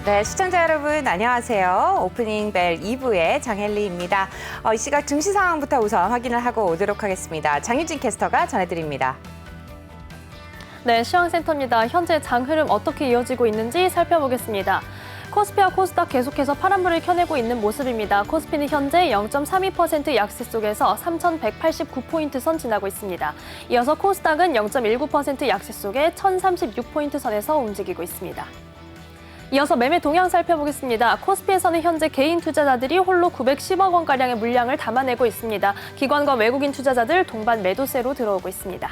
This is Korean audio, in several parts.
네, 시청자 여러분 안녕하세요. 오프닝 벨 2부의 장혜리입니다. 이 시각 증시 상황부터 우선 확인을 하고 오도록 하겠습니다. 장유진 캐스터가 전해드립니다. 네, 시황센터입니다. 현재 장 흐름 어떻게 이어지고 있는지 살펴보겠습니다. 코스피와 코스닥 계속해서 파란불을 켜내고 있는 모습입니다. 코스피는 현재 0.32% 약세 속에서 3,189포인트 선 지나고 있습니다. 이어서 코스닥은 0.19% 약세 속에 1,036포인트 선에서 움직이고 있습니다. 이어서 매매 동향 살펴보겠습니다. 코스피에서는 현재 개인 투자자들이 홀로 910억 원가량의 물량을 담아내고 있습니다. 기관과 외국인 투자자들 동반 매도세로 들어오고 있습니다.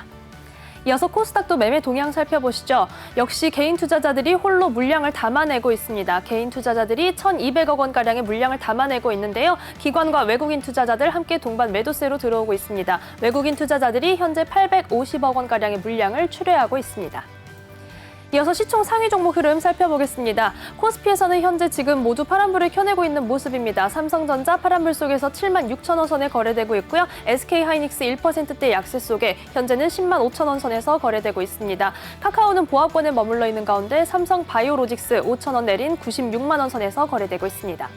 이어서 코스닥도 매매 동향 살펴보시죠. 역시 개인 투자자들이 홀로 물량을 담아내고 있습니다. 개인 투자자들이 1,200억 원가량의 물량을 담아내고 있는데요. 기관과 외국인 투자자들 함께 동반 매도세로 들어오고 있습니다. 외국인 투자자들이 현재 850억 원가량의 물량을 출회하고 있습니다. 이어서 시총 상위 종목 흐름 살펴보겠습니다. 코스피에서는 현재 지금 모두 파란불을 켜내고 있는 모습입니다. 삼성전자 파란불 속에서 7만 6천 원 선에 거래되고 있고요. SK하이닉스 1%대 약세 속에 현재는 10만 5천 원 선에서 거래되고 있습니다. 카카오는 보합권에 머물러 있는 가운데 삼성바이오로직스 5천 원 내린 96만 원 선에서 거래되고 있습니다.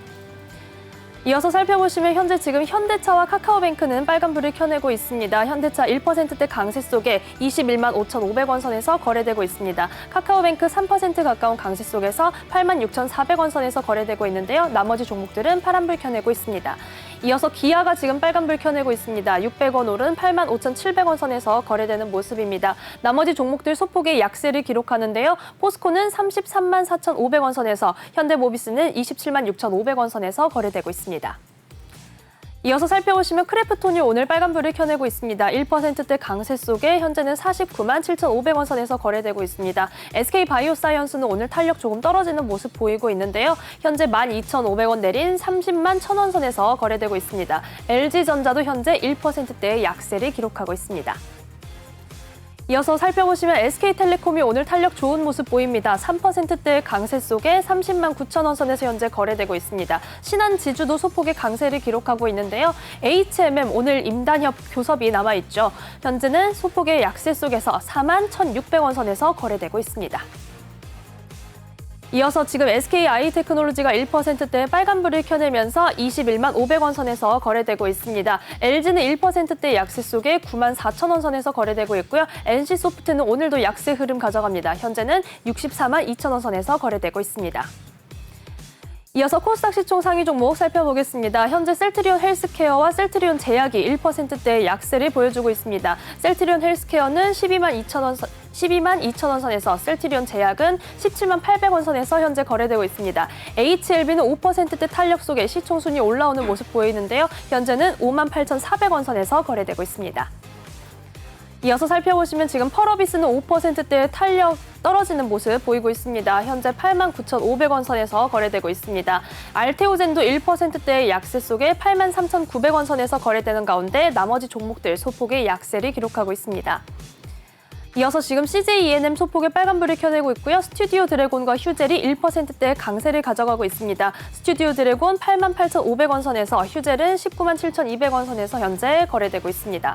이어서 살펴보시면 현재 지금 현대차와 카카오뱅크는 빨간불을 켜내고 있습니다. 현대차 1%대 강세 속에 21만 5,500원 선에서 거래되고 있습니다. 카카오뱅크 3% 가까운 강세 속에서 8만 6,400원 선에서 거래되고 있는데요. 나머지 종목들은 파란불 켜내고 있습니다. 이어서 기아가 지금 빨간불 켜내고 있습니다. 600원 오른 8만 5,700원 선에서 거래되는 모습입니다. 나머지 종목들 소폭의 약세를 기록하는데요. 포스코는 33만 4,500원 선에서, 현대모비스는 27만 6,500원 선에서 거래되고 있습니다. 이어서 살펴보시면 크래프톤이 오늘 빨간불을 켜내고 있습니다. 1%대 강세 속에 현재는 49만 7,500원 선에서 거래되고 있습니다. SK바이오사이언스는 오늘 탄력 조금 떨어지는 모습 보이고 있는데요. 현재 12,500원 내린 30만 1,000원 선에서 거래되고 있습니다. LG전자도 현재 1%대의 약세를 기록하고 있습니다. 이어서 살펴보시면 SK텔레콤이 오늘 탄력 좋은 모습 보입니다. 3%대 강세 속에 30만 9천 원 선에서 현재 거래되고 있습니다. 신한지주도 소폭의 강세를 기록하고 있는데요. HMM 오늘 임단협 교섭이 남아있죠. 현재는 소폭의 약세 속에서 4만 1,600원 선에서 거래되고 있습니다. 이어서 지금 SKI테크놀로지가 1%대 빨간불을 켜내면서 21만 500원 선에서 거래되고 있습니다. LG는 1%대 약세 속에 9만 4천 원 선에서 거래되고 있고요. NC소프트는 오늘도 약세 흐름 가져갑니다. 현재는 64만 2천 원 선에서 거래되고 있습니다. 이어서 코스닥 시총 상위 종목 살펴보겠습니다. 현재 셀트리온 헬스케어와 셀트리온 제약이 1%대의 약세를 보여주고 있습니다. 셀트리온 헬스케어는 12만 2천 원 선에서, 셀트리온 제약은 17만 800원 선에서 현재 거래되고 있습니다. HLB는 5%대 탄력 속에 시총 순위 올라오는 모습 보이는데요. 현재는 5만 8,400원 선에서 거래되고 있습니다. 이어서 살펴보시면 지금 펄어비스는 5%대의 탄력 떨어지는 모습 보이고 있습니다. 현재 8만 9,500원 선에서 거래되고 있습니다. 알테오젠도 1%대의 약세 속에 8만 3,900원 선에서 거래되는 가운데 나머지 종목들 소폭의 약세를 기록하고 있습니다. 이어서 지금 CJ 소폭의 빨간불을 켜내고 있고요. 스튜디오 드래곤과 휴젤이 1%대의 강세를 가져가고 있습니다. 스튜디오 드래곤 8만 8,500원 선에서, 휴젤은 19만 7,200원 선에서 현재 거래되고 있습니다.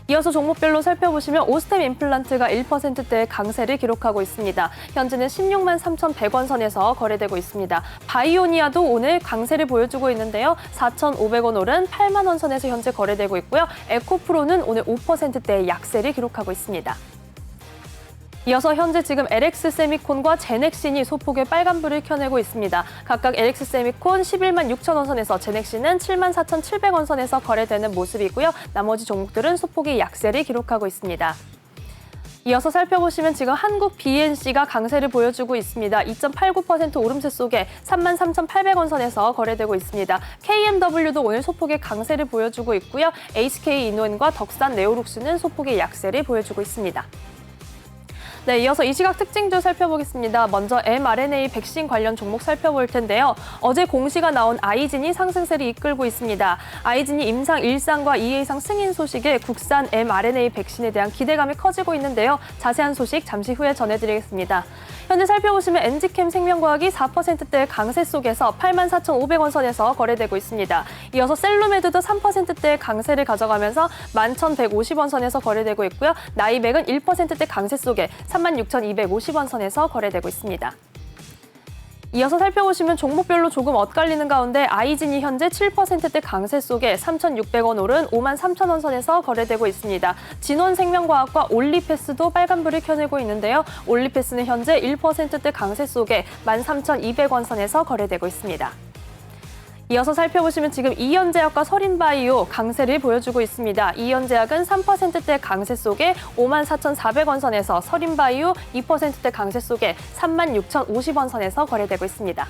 이어서 종목별로 살펴보시면 오스템 임플란트가 1%대의 강세를 기록하고 있습니다. 현재는 16만 3,100원 선에서 거래되고 있습니다. 바이오니아도 오늘 강세를 보여주고 있는데요. 4,500원 오른 8만 원 선에서 현재 거래되고 있고요. 에코프로는 오늘 5%대의 약세를 기록하고 있습니다. 이어서 현재 지금 LX세미콘과 제넥신이 소폭의 빨간불을 켜내고 있습니다. 각각 LX세미콘 11만 6천 원 선에서, 제넥신은 7만 4,700원 선에서 거래되는 모습이고요. 나머지 종목들은 소폭의 약세를 기록하고 있습니다. 이어서 살펴보시면 지금 한국 BNC가 강세를 보여주고 있습니다. 2.89% 오름세 속에 3만 3,800원 선에서 거래되고 있습니다. KMW도 오늘 소폭의 강세를 보여주고 있고요. HK이노엔과 덕산 네오룩스는 소폭의 약세를 보여주고 있습니다. 네, 이어서 이 시각 특징도 살펴보겠습니다. 먼저 mRNA 백신 관련 종목 살펴볼 텐데요. 어제 공시가 나온 아이진이 상승세를 이끌고 있습니다. 아이진이 임상 1상과 2회 이상 승인 소식에 국산 mRNA 백신에 대한 기대감이 커지고 있는데요. 자세한 소식 잠시 후에 전해드리겠습니다. 현재 살펴보시면 엔지캠 생명과학이 4%대 강세 속에서 84,500원 선에서 거래되고 있습니다. 이어서 셀로메드도 3%대 강세를 가져가면서 11,150원 선에서 거래되고 있고요. 나이백은 1%대 강세 속에 36,250원 선에서 거래되고 있습니다. 이어서 살펴보시면 종목별로 조금 엇갈리는 가운데 아이진이 현재 7%대 강세 속에 3,600원 오른 53,000원 선에서 거래되고 있습니다. 진원생명과학과 올리패스도 빨간불을 켜내고 있는데요. 올리패스는 현재 1%대 강세 속에 13,200원 선에서 거래되고 있습니다. 이어서 살펴보시면 지금 이현제약과 서린바이오 강세를 보여주고 있습니다. 이현제약은 3%대 강세 속에 54,400원 선에서, 서린바이오 2%대 강세 속에 36,050원 선에서 거래되고 있습니다.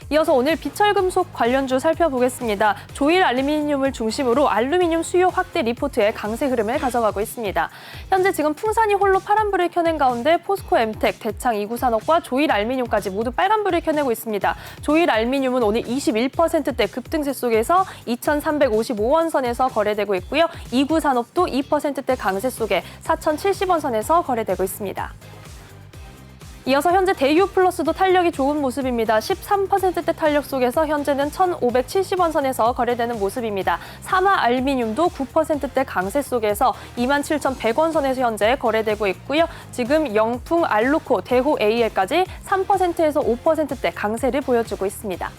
이어서 오늘 비철금속 관련주 살펴보겠습니다. 조일 알루미늄을 중심으로 알루미늄 수요 확대 리포트의 강세 흐름을 가져가고 있습니다. 현재 지금 풍산이 홀로 파란불을 켜낸 가운데 포스코 엠텍, 대창 이구산업과 조일 알루미늄까지 모두 빨간불을 켜내고 있습니다. 조일 알루미늄은 오늘 21%대 급등세 속에서 2,355원 선에서 거래되고 있고요. 이구산업도 2%대 강세 속에 4,070원 선에서 거래되고 있습니다. 이어서 현재 대유 플러스도 탄력이 좋은 모습입니다. 13%대 탄력 속에서 현재는 1,570원 선에서 거래되는 모습입니다. 사마 알미늄도 9%대 강세 속에서 27,100원 선에서 현재 거래되고 있고요. 지금 영풍, 알루코, 대호 AL까지 3%에서 5%대 강세를 보여주고 있습니다.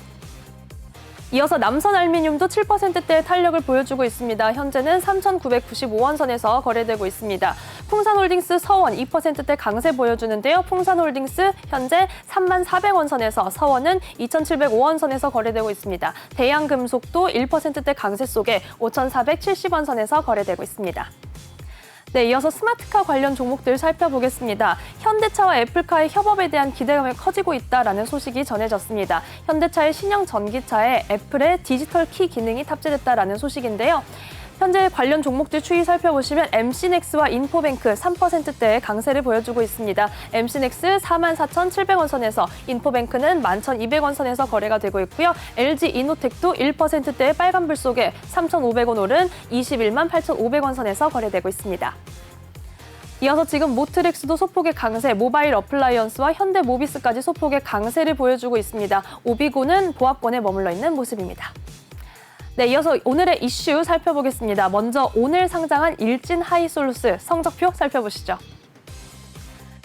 이어서 남선 알미늄도 7%대의 탄력을 보여주고 있습니다. 현재는 3,995원 선에서 거래되고 있습니다. 풍산홀딩스 서원 2%대 강세 보여주는데요. 풍산홀딩스 현재 34,000원 선에서, 서원은 2,705원 선에서 거래되고 있습니다. 대양금속도 1%대 강세 속에 5,470원 선에서 거래되고 있습니다. 네, 이어서 스마트카 관련 종목들 살펴보겠습니다. 현대차와 애플카의 협업에 대한 기대감이 커지고 있다라는 소식이 전해졌습니다. 현대차의 신형 전기차에 애플의 디지털 키 기능이 탑재됐다라는 소식인데요. 현재 관련 종목들 추이 살펴보시면 MC넥스와 인포뱅크 3%대의 강세를 보여주고 있습니다. MC넥스 44,700원 선에서, 인포뱅크는 11,200원 선에서 거래가 되고 있고요. LG 이노텍도 1%대의 빨간불 속에 3,500원 오른 218,500원 선에서 거래되고 있습니다. 이어서 지금 모트렉스도 소폭의 강세, 모바일 어플라이언스와 현대모비스까지 소폭의 강세를 보여주고 있습니다. 오비고는 보합권에 머물러 있는 모습입니다. 네, 이어서 오늘의 이슈 살펴보겠습니다. 먼저 오늘 상장한 일진 하이솔루스 성적표 살펴보시죠.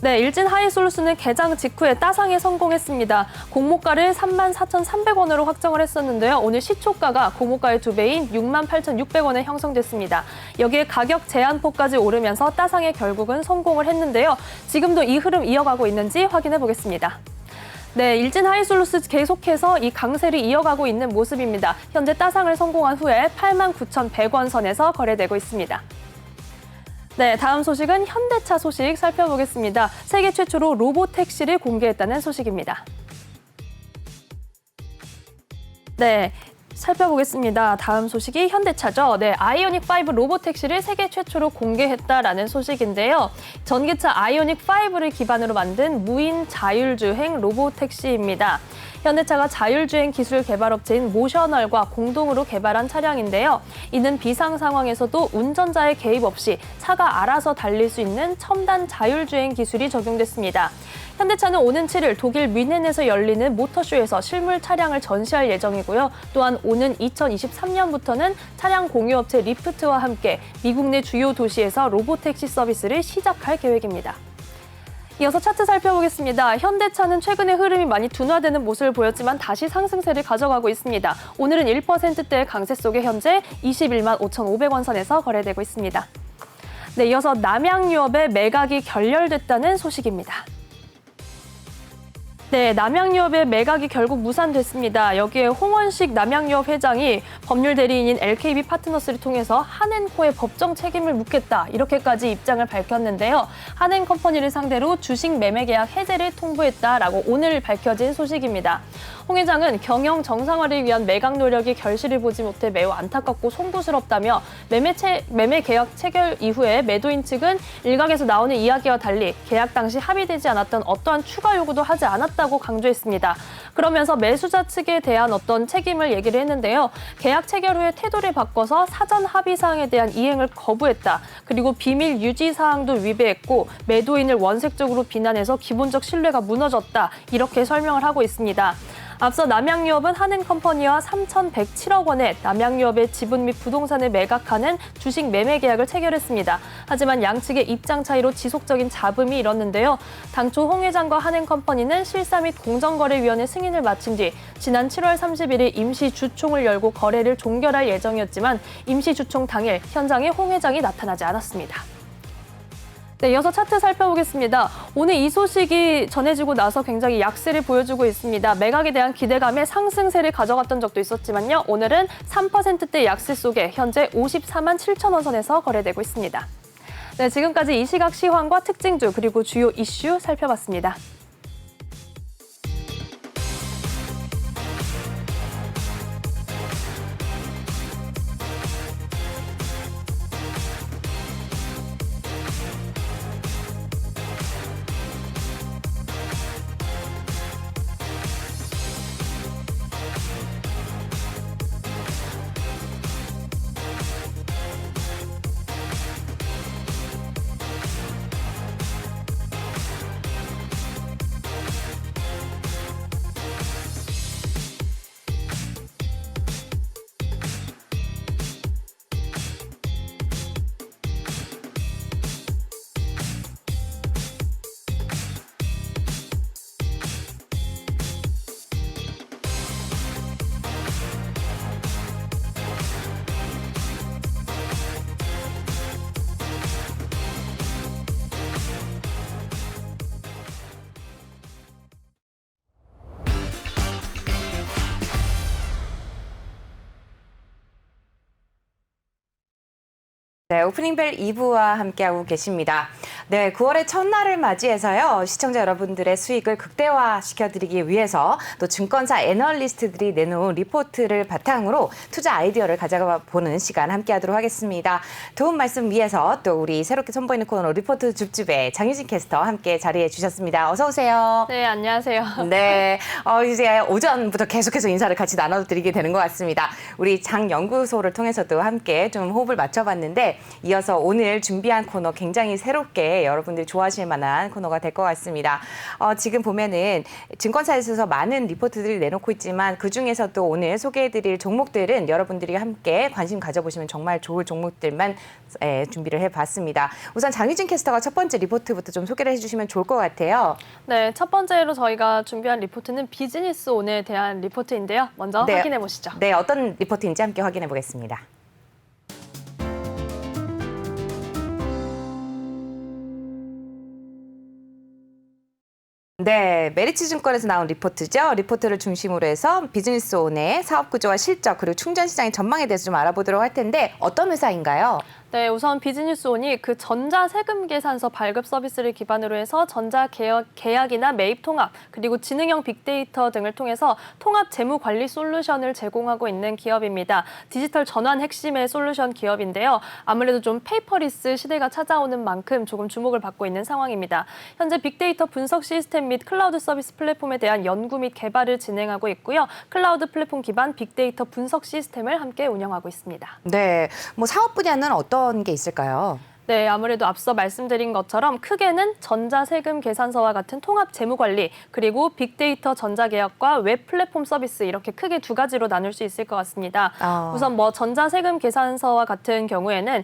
네, 일진 하이솔루스는 개장 직후에 따상에 성공했습니다. 공모가를 34,300원으로 확정을 했었는데요. 오늘 시초가가 공모가의 2배인 68,600원에 형성됐습니다. 여기에 가격 제한폭까지 오르면서 따상에 결국은 성공을 했는데요. 지금도 이 흐름 이어가고 있는지 확인해 보겠습니다. 네, 일진 하이솔루스 계속해서 이 강세를 이어가고 있는 모습입니다. 현재 따상을 성공한 후에 89,100원 선에서 거래되고 있습니다. 네, 다음 소식은 현대차 소식 살펴보겠습니다. 세계 최초로 로보택시를 공개했다는 소식입니다. 네, 살펴보겠습니다. 다음 소식이 현대차죠. 네, 아이오닉5 로보택시를 세계 최초로 공개했다라는 소식인데요. 전기차 아이오닉5를 기반으로 만든 무인 자율주행 로보택시입니다. 현대차가 자율주행 기술 개발업체인 모셔널과 공동으로 개발한 차량인데요. 이는 비상 상황에서도 운전자의 개입 없이 차가 알아서 달릴 수 있는 첨단 자율주행 기술이 적용됐습니다. 현대차는 오는 7일 독일 뮌헨에서 열리는 모터쇼에서 실물 차량을 전시할 예정이고요. 또한 오는 2023년부터는 차량 공유업체 리프트와 함께 미국 내 주요 도시에서 로보택시 서비스를 시작할 계획입니다. 이어서 차트 살펴보겠습니다. 현대차는 최근에 흐름이 많이 둔화되는 모습을 보였지만 다시 상승세를 가져가고 있습니다. 오늘은 1%대의 강세 속에 현재 21만 5,500원 선에서 거래되고 있습니다. 네, 이어서 남양유업의 매각이 결렬됐다는 소식입니다. 네, 남양유업의 매각이 결국 무산됐습니다. 여기에 홍원식 남양유업 회장이 법률 대리인인 LKB 파트너스를 통해서 한앤코의 법정 책임을 묻겠다, 이렇게까지 입장을 밝혔는데요. 한앤컴퍼니를 상대로 주식 매매 계약 해제를 통보했다라고 오늘 밝혀진 소식입니다. 홍 회장은 경영 정상화를 위한 매각 노력이 결실을 보지 못해 매우 안타깝고 송구스럽다며 매매 계약 체결 이후에 매도인 측은 일각에서 나오는 이야기와 달리 계약 당시 합의되지 않았던 어떠한 추가 요구도 하지 않았다고 강조했습니다. 그러면서 매수자 측에 대한 어떤 책임을 얘기를 했는데요. 계약 체결 후에 태도를 바꿔서 사전 합의 사항에 대한 이행을 거부했다. 그리고 비밀 유지 사항도 위배했고 매도인을 원색적으로 비난해서 기본적 신뢰가 무너졌다. 이렇게 설명을 하고 있습니다. 앞서 남양유업은 한은컴퍼니와 3,107억 원의 남양유업의 지분 및 부동산을 매각하는 주식 매매 계약을 체결했습니다. 하지만 양측의 입장 차이로 지속적인 잡음이 일었는데요. 당초 홍 회장과 한은컴퍼니는 실사 및 공정거래위원회 승인을 마친 뒤 지난 7월 31일 임시 주총을 열고 거래를 종결할 예정이었지만 임시 주총 당일 현장에 홍 회장이 나타나지 않았습니다. 네, 이어서 차트 살펴보겠습니다. 오늘 이 소식이 전해지고 나서 굉장히 약세를 보여주고 있습니다. 매각에 대한 기대감에 상승세를 가져갔던 적도 있었지만요. 오늘은 3%대 약세 속에 현재 54만 7천 원 선에서 거래되고 있습니다. 네, 지금까지 이 시각 시황과 특징주 그리고 주요 이슈 살펴봤습니다. 네, 오프닝벨 2부와 함께하고 계십니다. 네, 9월의 첫날을 맞이해서요. 시청자 여러분들의 수익을 극대화시켜드리기 위해서 또 증권사 애널리스트들이 내놓은 리포트를 바탕으로 투자 아이디어를 가져가 보는 시간 함께하도록 하겠습니다. 도움 말씀 위해서 또 우리 새롭게 선보이는 코너 리포트 줍줍의 장유진 캐스터 함께 자리해 주셨습니다. 어서 오세요. 네, 안녕하세요. 네, 이제 오전부터 계속해서 인사를 같이 나눠드리게 되는 것 같습니다. 우리 장연구소를 통해서도 함께 좀 호흡을 맞춰봤는데 이어서 오늘 준비한 코너 굉장히 새롭게 여러분들이 좋아하실 만한 코너가 될 것 같습니다. 지금 보면은 증권사에서 많은 리포트들이 내놓고 있지만 그중에서도 오늘 소개해드릴 종목들은 여러분들이 함께 관심 가져보시면 정말 좋을 종목들만 준비를 해봤습니다. 우선 장유진 캐스터가 첫 번째 리포트부터 좀 소개를 해주시면 좋을 것 같아요. 네, 첫 번째로 저희가 준비한 리포트는 비즈니스 온에 대한 리포트인데요. 먼저 확인해 보시죠. 네, 어떤 리포트인지 함께 확인해 보겠습니다. 네, 메리츠증권에서 나온 리포트죠. 리포트를 중심으로 해서 비즈니스 온의 사업 구조와 실적 그리고 충전 시장의 전망에 대해서 좀 알아보도록 할 텐데 어떤 회사인가요? 네, 우선 비즈니스온이 그 전자세금 계산서 발급 서비스를 기반으로 해서 계약이나 매입 통합, 그리고 지능형 빅데이터 등을 통해서 통합 재무 관리 솔루션을 제공하고 있는 기업입니다. 디지털 전환 핵심의 솔루션 기업인데요. 아무래도 좀 페이퍼리스 시대가 찾아오는 만큼 조금 주목을 받고 있는 상황입니다. 현재 빅데이터 분석 시스템 및 클라우드 서비스 플랫폼에 대한 연구 및 개발을 진행하고 있고요. 클라우드 플랫폼 기반 빅데이터 분석 시스템을 함께 운영하고 있습니다. 네, 뭐 사업 분야는 어떤 게 있을까요? 네, 아무래도 앞서 말씀드린 것처럼 크게는 전자세금 계산서와 같은 통합 재무관리, 그리고 빅데이터 전자계약과 웹 플랫폼 서비스 이렇게 크게 두 가지로 나눌 수 있을 것 같습니다. 우선 뭐 전자세금 계산서와 같은 경우에는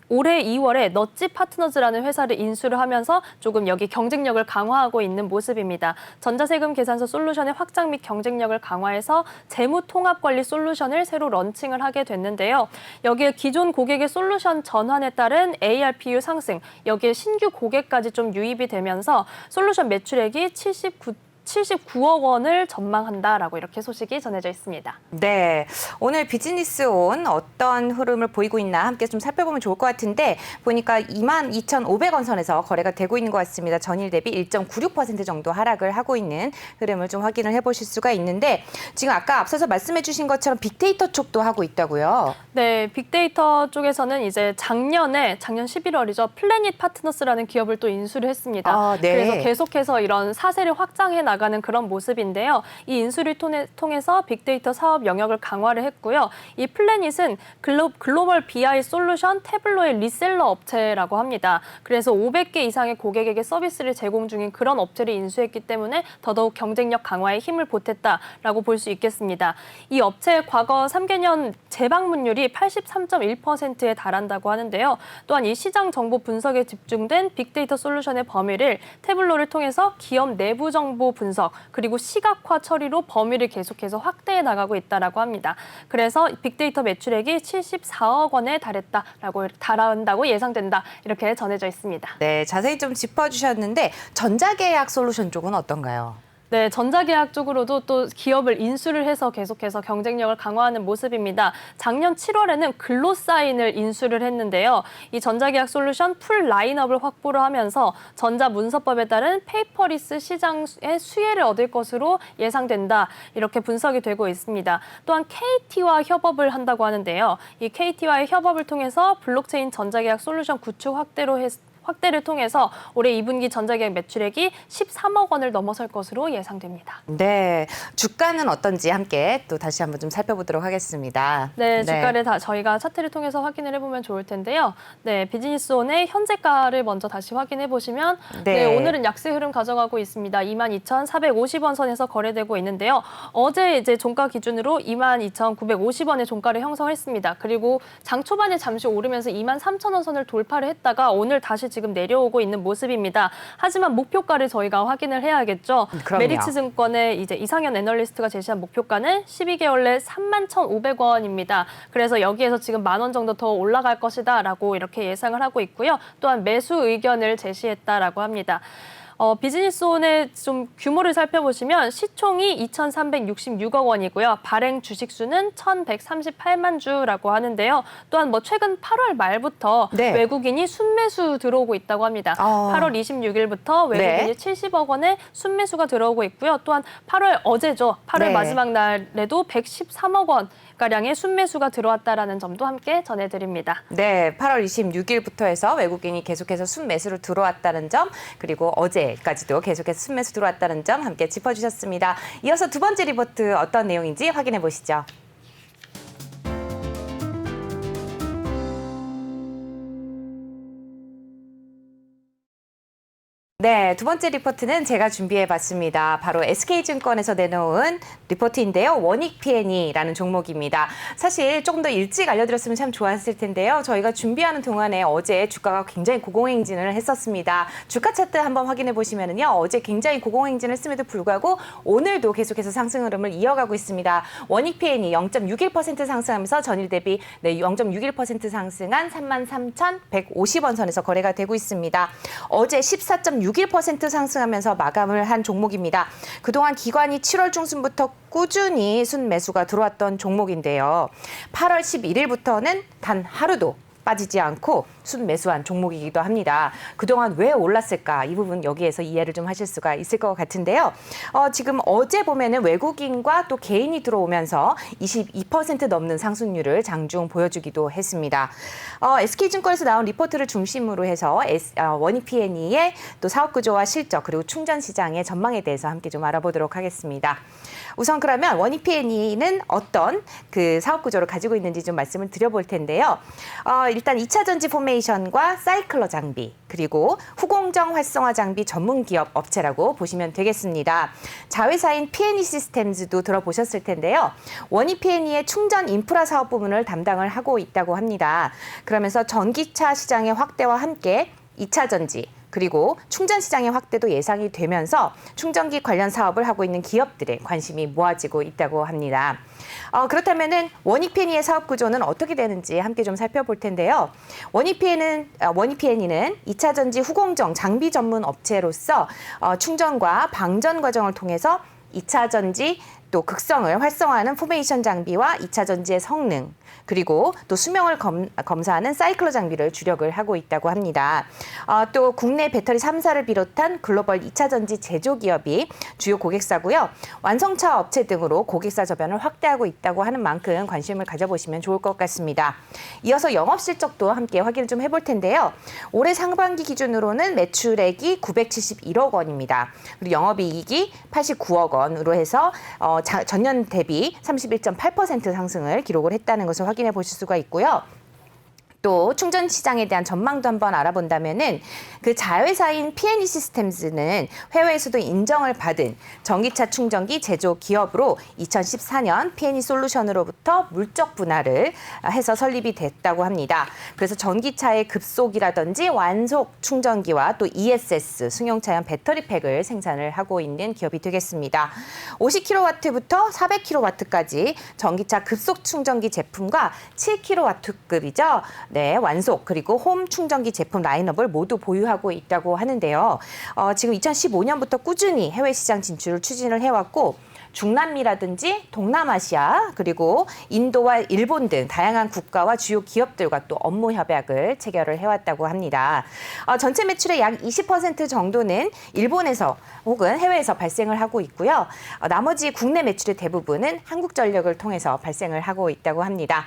올해 2월에 넛지 파트너즈라는 회사를 인수를 하면서 조금 여기 경쟁력을 강화하고 있는 모습입니다. 전자세금 계산서 솔루션의 확장 및 경쟁력을 강화해서 재무 통합 관리 솔루션을 새로 런칭을 하게 됐는데요. 여기에 기존 고객의 솔루션 전환에 따른 ARPU 상승, 여기에 신규 고객까지 좀 유입이 되면서 솔루션 매출액이 79억 원을 전망한다라고 이렇게 소식이 전해져 있습니다. 네, 오늘 비즈니스 온 어떤 흐름을 보이고 있나 함께 좀 살펴보면 좋을 것 같은데 보니까 22,500원 선에서 거래가 되고 있는 것 같습니다. 전일 대비 1.96% 정도 하락을 하고 있는 흐름을 좀 확인을 해보실 수가 있는데 지금 아까 앞서서 말씀해 주신 것처럼 빅데이터 쪽도 하고 있다고요? 네, 빅데이터 쪽에서는 이제 작년 11월이죠. 플래닛 파트너스라는 기업을 또 인수를 했습니다. 네. 그래서 계속해서 이런 사세를 확장해 나가는 그런 모습인데요. 이 인수를 통해서 빅데이터 사업 영역을 강화를 했고요. 이 플래닛은 글로벌 BI 솔루션 태블로의 리셀러 업체라고 합니다. 그래서 500개 이상의 고객에게 서비스를 제공 중인 그런 업체를 인수했기 때문에 더더욱 경쟁력 강화에 힘을 보탰다라고 볼 수 있겠습니다. 이 업체의 과거 3개년 재방문율이 83.1%에 달한다고 하는데요. 또한 이 시장 정보 분석에 집중된 빅데이터 솔루션의 범위를 태블로를 통해서 기업 내부 정보 분석 그리고 시각화 처리로 범위를 계속해서 확대해 나가고 있다라고 합니다. 그래서 빅데이터 매출액이 74억 원에 달한다고 예상된다. 이렇게 전해져 있습니다. 네, 자세히 좀 짚어주셨는데 전자계약 솔루션 쪽은 어떤가요? 네, 전자계약 쪽으로도 또 기업을 인수를 해서 계속해서 경쟁력을 강화하는 모습입니다. 작년 7월에는 글로사인을 인수를 했는데요. 이 전자계약 솔루션 풀 라인업을 확보를 하면서 전자문서법에 따른 페이퍼리스 시장의 수혜를 얻을 것으로 예상된다. 이렇게 분석이 되고 있습니다. 또한 KT와 협업을 한다고 하는데요. 이 KT와의 협업을 통해서 블록체인 전자계약 솔루션 구축 확대를 통해서 올해 2분기 전자계약 매출액이 13억 원을 넘어설 것으로 예상됩니다. 네, 주가는 어떤지 함께 또 다시 한번 좀 살펴보도록 하겠습니다. 네, 주가를 저희가 차트를 통해서 확인을 해보면 좋을 텐데요. 네, 비즈니스온의 현재가를 먼저 다시 확인해 보시면 네, 오늘은 약세 흐름 가져가고 있습니다. 22,450원 선에서 거래되고 있는데요. 어제 이제 종가 기준으로 22,950원의 종가를 형성했습니다. 그리고 장 초반에 잠시 오르면서 23,000원 선을 돌파를 했다가 오늘 다시 지금 내려오고 있는 모습입니다. 하지만 목표가를 저희가 확인을 해야겠죠. 그럼요. 메리츠증권의 이제 이상현 애널리스트가 제시한 목표가는 12개월 내 31,500원입니다. 그래서 여기에서 지금 10,000원 정도 더 올라갈 것이다라고 이렇게 예상을 하고 있고요. 또한 매수 의견을 제시했다라고 합니다. 비즈니스온의 좀 규모를 살펴보시면 시총이 2,366억 원이고요. 발행 주식수는 1,138만 주라고 하는데요. 또한 최근 8월 말부터 외국인이 순매수 들어오고 있다고 합니다. 8월 26일부터 외국인이 70억 원의 순매수가 들어오고 있고요. 또한 8월 어제죠. 8월 마지막 날에도 113억 원. 가량의 순매수가 들어왔다라는 점도 함께 전해드립니다. 네, 8월 26일부터 해서 외국인이 계속해서 순매수로 들어왔다는 점, 그리고 어제까지도 계속해서 순매수 들어왔다는 점 함께 짚어주셨습니다. 이어서 두 번째 리포트 어떤 내용인지 확인해 보시죠. 네, 두 번째 리포트는 제가 준비해봤습니다. 바로 SK증권에서 내놓은 리포트인데요. 원익 P&E라는 종목입니다. 사실 조금 더 일찍 알려드렸으면 참 좋았을 텐데요. 저희가 준비하는 동안에 어제 주가가 굉장히 고공행진을 했었습니다. 주가 차트 한번 확인해 보시면은요. 어제 굉장히 고공행진을 했음에도 불구하고 오늘도 계속해서 상승 흐름을 이어가고 있습니다. 원익 P&E 0.61% 상승하면서 전일 대비 0.61% 상승한 33,150원 선에서 거래가 되고 있습니다. 어제 14.61% 상승하면서 마감을 한 종목입니다. 그동안 기관이 7월 중순부터 꾸준히 순매수가 들어왔던 종목인데요. 8월 11일부터는 단 하루도 빠지지 않고 순매수한 종목이기도 합니다. 그동안 왜 올랐을까? 이 부분 여기에서 이해를 좀 하실 수가 있을 것 같은데요. 지금 어제 보면은 외국인과 또 개인이 들어오면서 22% 넘는 상승률을 장중 보여주기도 했습니다. SK증권에서 나온 리포트를 중심으로 해서 원익 P&E의 또 사업 구조와 실적 그리고 충전 시장의 전망에 대해서 함께 좀 알아보도록 하겠습니다. 우선 그러면 원익 P&E는 어떤 그 사업 구조를 가지고 있는지 좀 말씀을 드려볼 텐데요. 일단 2차 전지 포메이션과 사이클러 장비, 그리고 후공정 활성화 장비 전문 기업 업체라고 보시면 되겠습니다. 자회사인 P&E 시스템즈도 들어보셨을 텐데요. 원익 P&E의 충전 인프라 사업 부문을 담당을 하고 있다고 합니다. 그러면서 전기차 시장의 확대와 함께 2차 전지, 그리고 충전 시장의 확대도 예상이 되면서 충전기 관련 사업을 하고 있는 기업들의 관심이 모아지고 있다고 합니다. 그렇다면은 원익 P&E의 사업 구조는 어떻게 되는지 함께 좀 살펴볼 텐데요. 원익 P&E는 2차 전지 후공정 장비 전문 업체로서 충전과 방전 과정을 통해서 2차 전지 또 극성을 활성화하는 포메이션 장비와 2차 전지의 성능, 그리고 또 수명을 검사하는 사이클로 장비를 주력을 하고 있다고 합니다. 또 국내 배터리 3사를 비롯한 글로벌 2차 전지 제조 기업이 주요 고객사고요. 완성차 업체 등으로 고객사 저변을 확대하고 있다고 하는 만큼 관심을 가져보시면 좋을 것 같습니다. 이어서 영업 실적도 함께 확인을 좀 해볼 텐데요. 올해 상반기 기준으로는 매출액이 971억 원입니다. 그리고 영업이익이 89억 원으로 해서 전년 대비 31.8% 상승을 기록을 했다는 것을 확인해 보실 수가 있고요. 또 충전 시장에 대한 전망도 한번 알아본다면은 그 자회사인 P&E 시스템즈는 해외에서도 인정을 받은 전기차 충전기 제조 기업으로 2014년 P&E 솔루션으로부터 물적 분할을 해서 설립이 됐다고 합니다. 그래서 전기차의 급속이라든지 완속 충전기와 또 ESS 승용차용 배터리팩을 생산을 하고 있는 기업이 되겠습니다. 50kW부터 400kW까지 전기차 급속 충전기 제품과 7kW급이죠. 네, 완속 그리고 홈 충전기 제품 라인업을 모두 보유하고 있다고 하는데요. 지금 2015년부터 꾸준히 해외 시장 진출을 추진을 해왔고 중남미라든지 동남아시아 그리고 인도와 일본 등 다양한 국가와 주요 기업들과 또 업무 협약을 체결을 해왔다고 합니다. 전체 매출의 약 20% 정도는 일본에서 혹은 해외에서 발생을 하고 있고요. 나머지 국내 매출의 대부분은 한국전력을 통해서 발생을 하고 있다고 합니다.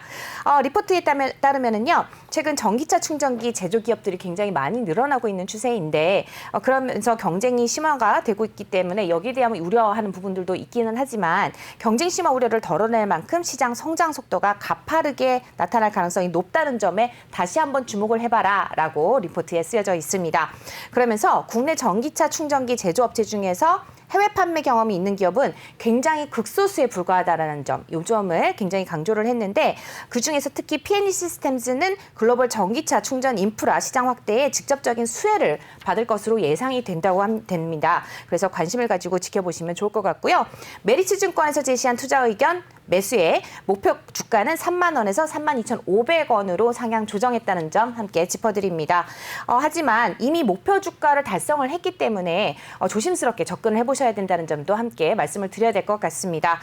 리포트에 따르면은요, 최근 전기차 충전기 제조 기업들이 굉장히 많이 늘어나고 있는 추세인데 그러면서 경쟁이 심화가 되고 있기 때문에 여기에 대한 우려하는 부분들도 있기는 하지만 경쟁 심화 우려를 덜어낼 만큼 시장 성장 속도가 가파르게 나타날 가능성이 높다는 점에 다시 한번 주목을 해봐라라고 리포트에 쓰여져 있습니다. 그러면서 국내 전기차 충전기 제조업체 중에서 해외 판매 경험이 있는 기업은 굉장히 극소수에 불과하다는 점, 이 점을 굉장히 강조를 했는데 그중에서 특히 P&E 시스템즈는 글로벌 전기차 충전 인프라 시장 확대에 직접적인 수혜를 받을 것으로 예상이 된다고 됩니다. 그래서 관심을 가지고 지켜보시면 좋을 것 같고요. 메리츠 증권에서 제시한 투자 의견 매수의 목표 주가는 3만 원에서 32,500원으로 상향 조정했다는 점 함께 짚어드립니다. 하지만 이미 목표 주가를 달성을 했기 때문에 조심스럽게 접근을 해보셔야 된다는 점도 함께 말씀을 드려야 될 것 같습니다.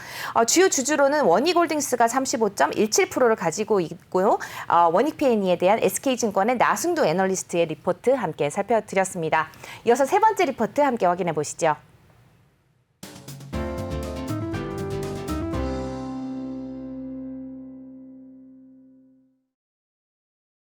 주요 주주로는 원익홀딩스가 35.17%를 가지고 있고요. 원익 P&E에 대한 SK증권의 나승두 애널리스트의 리포트 함께 살펴드렸습니다. 이어서 세 번째 리포트 함께 확인해 보시죠.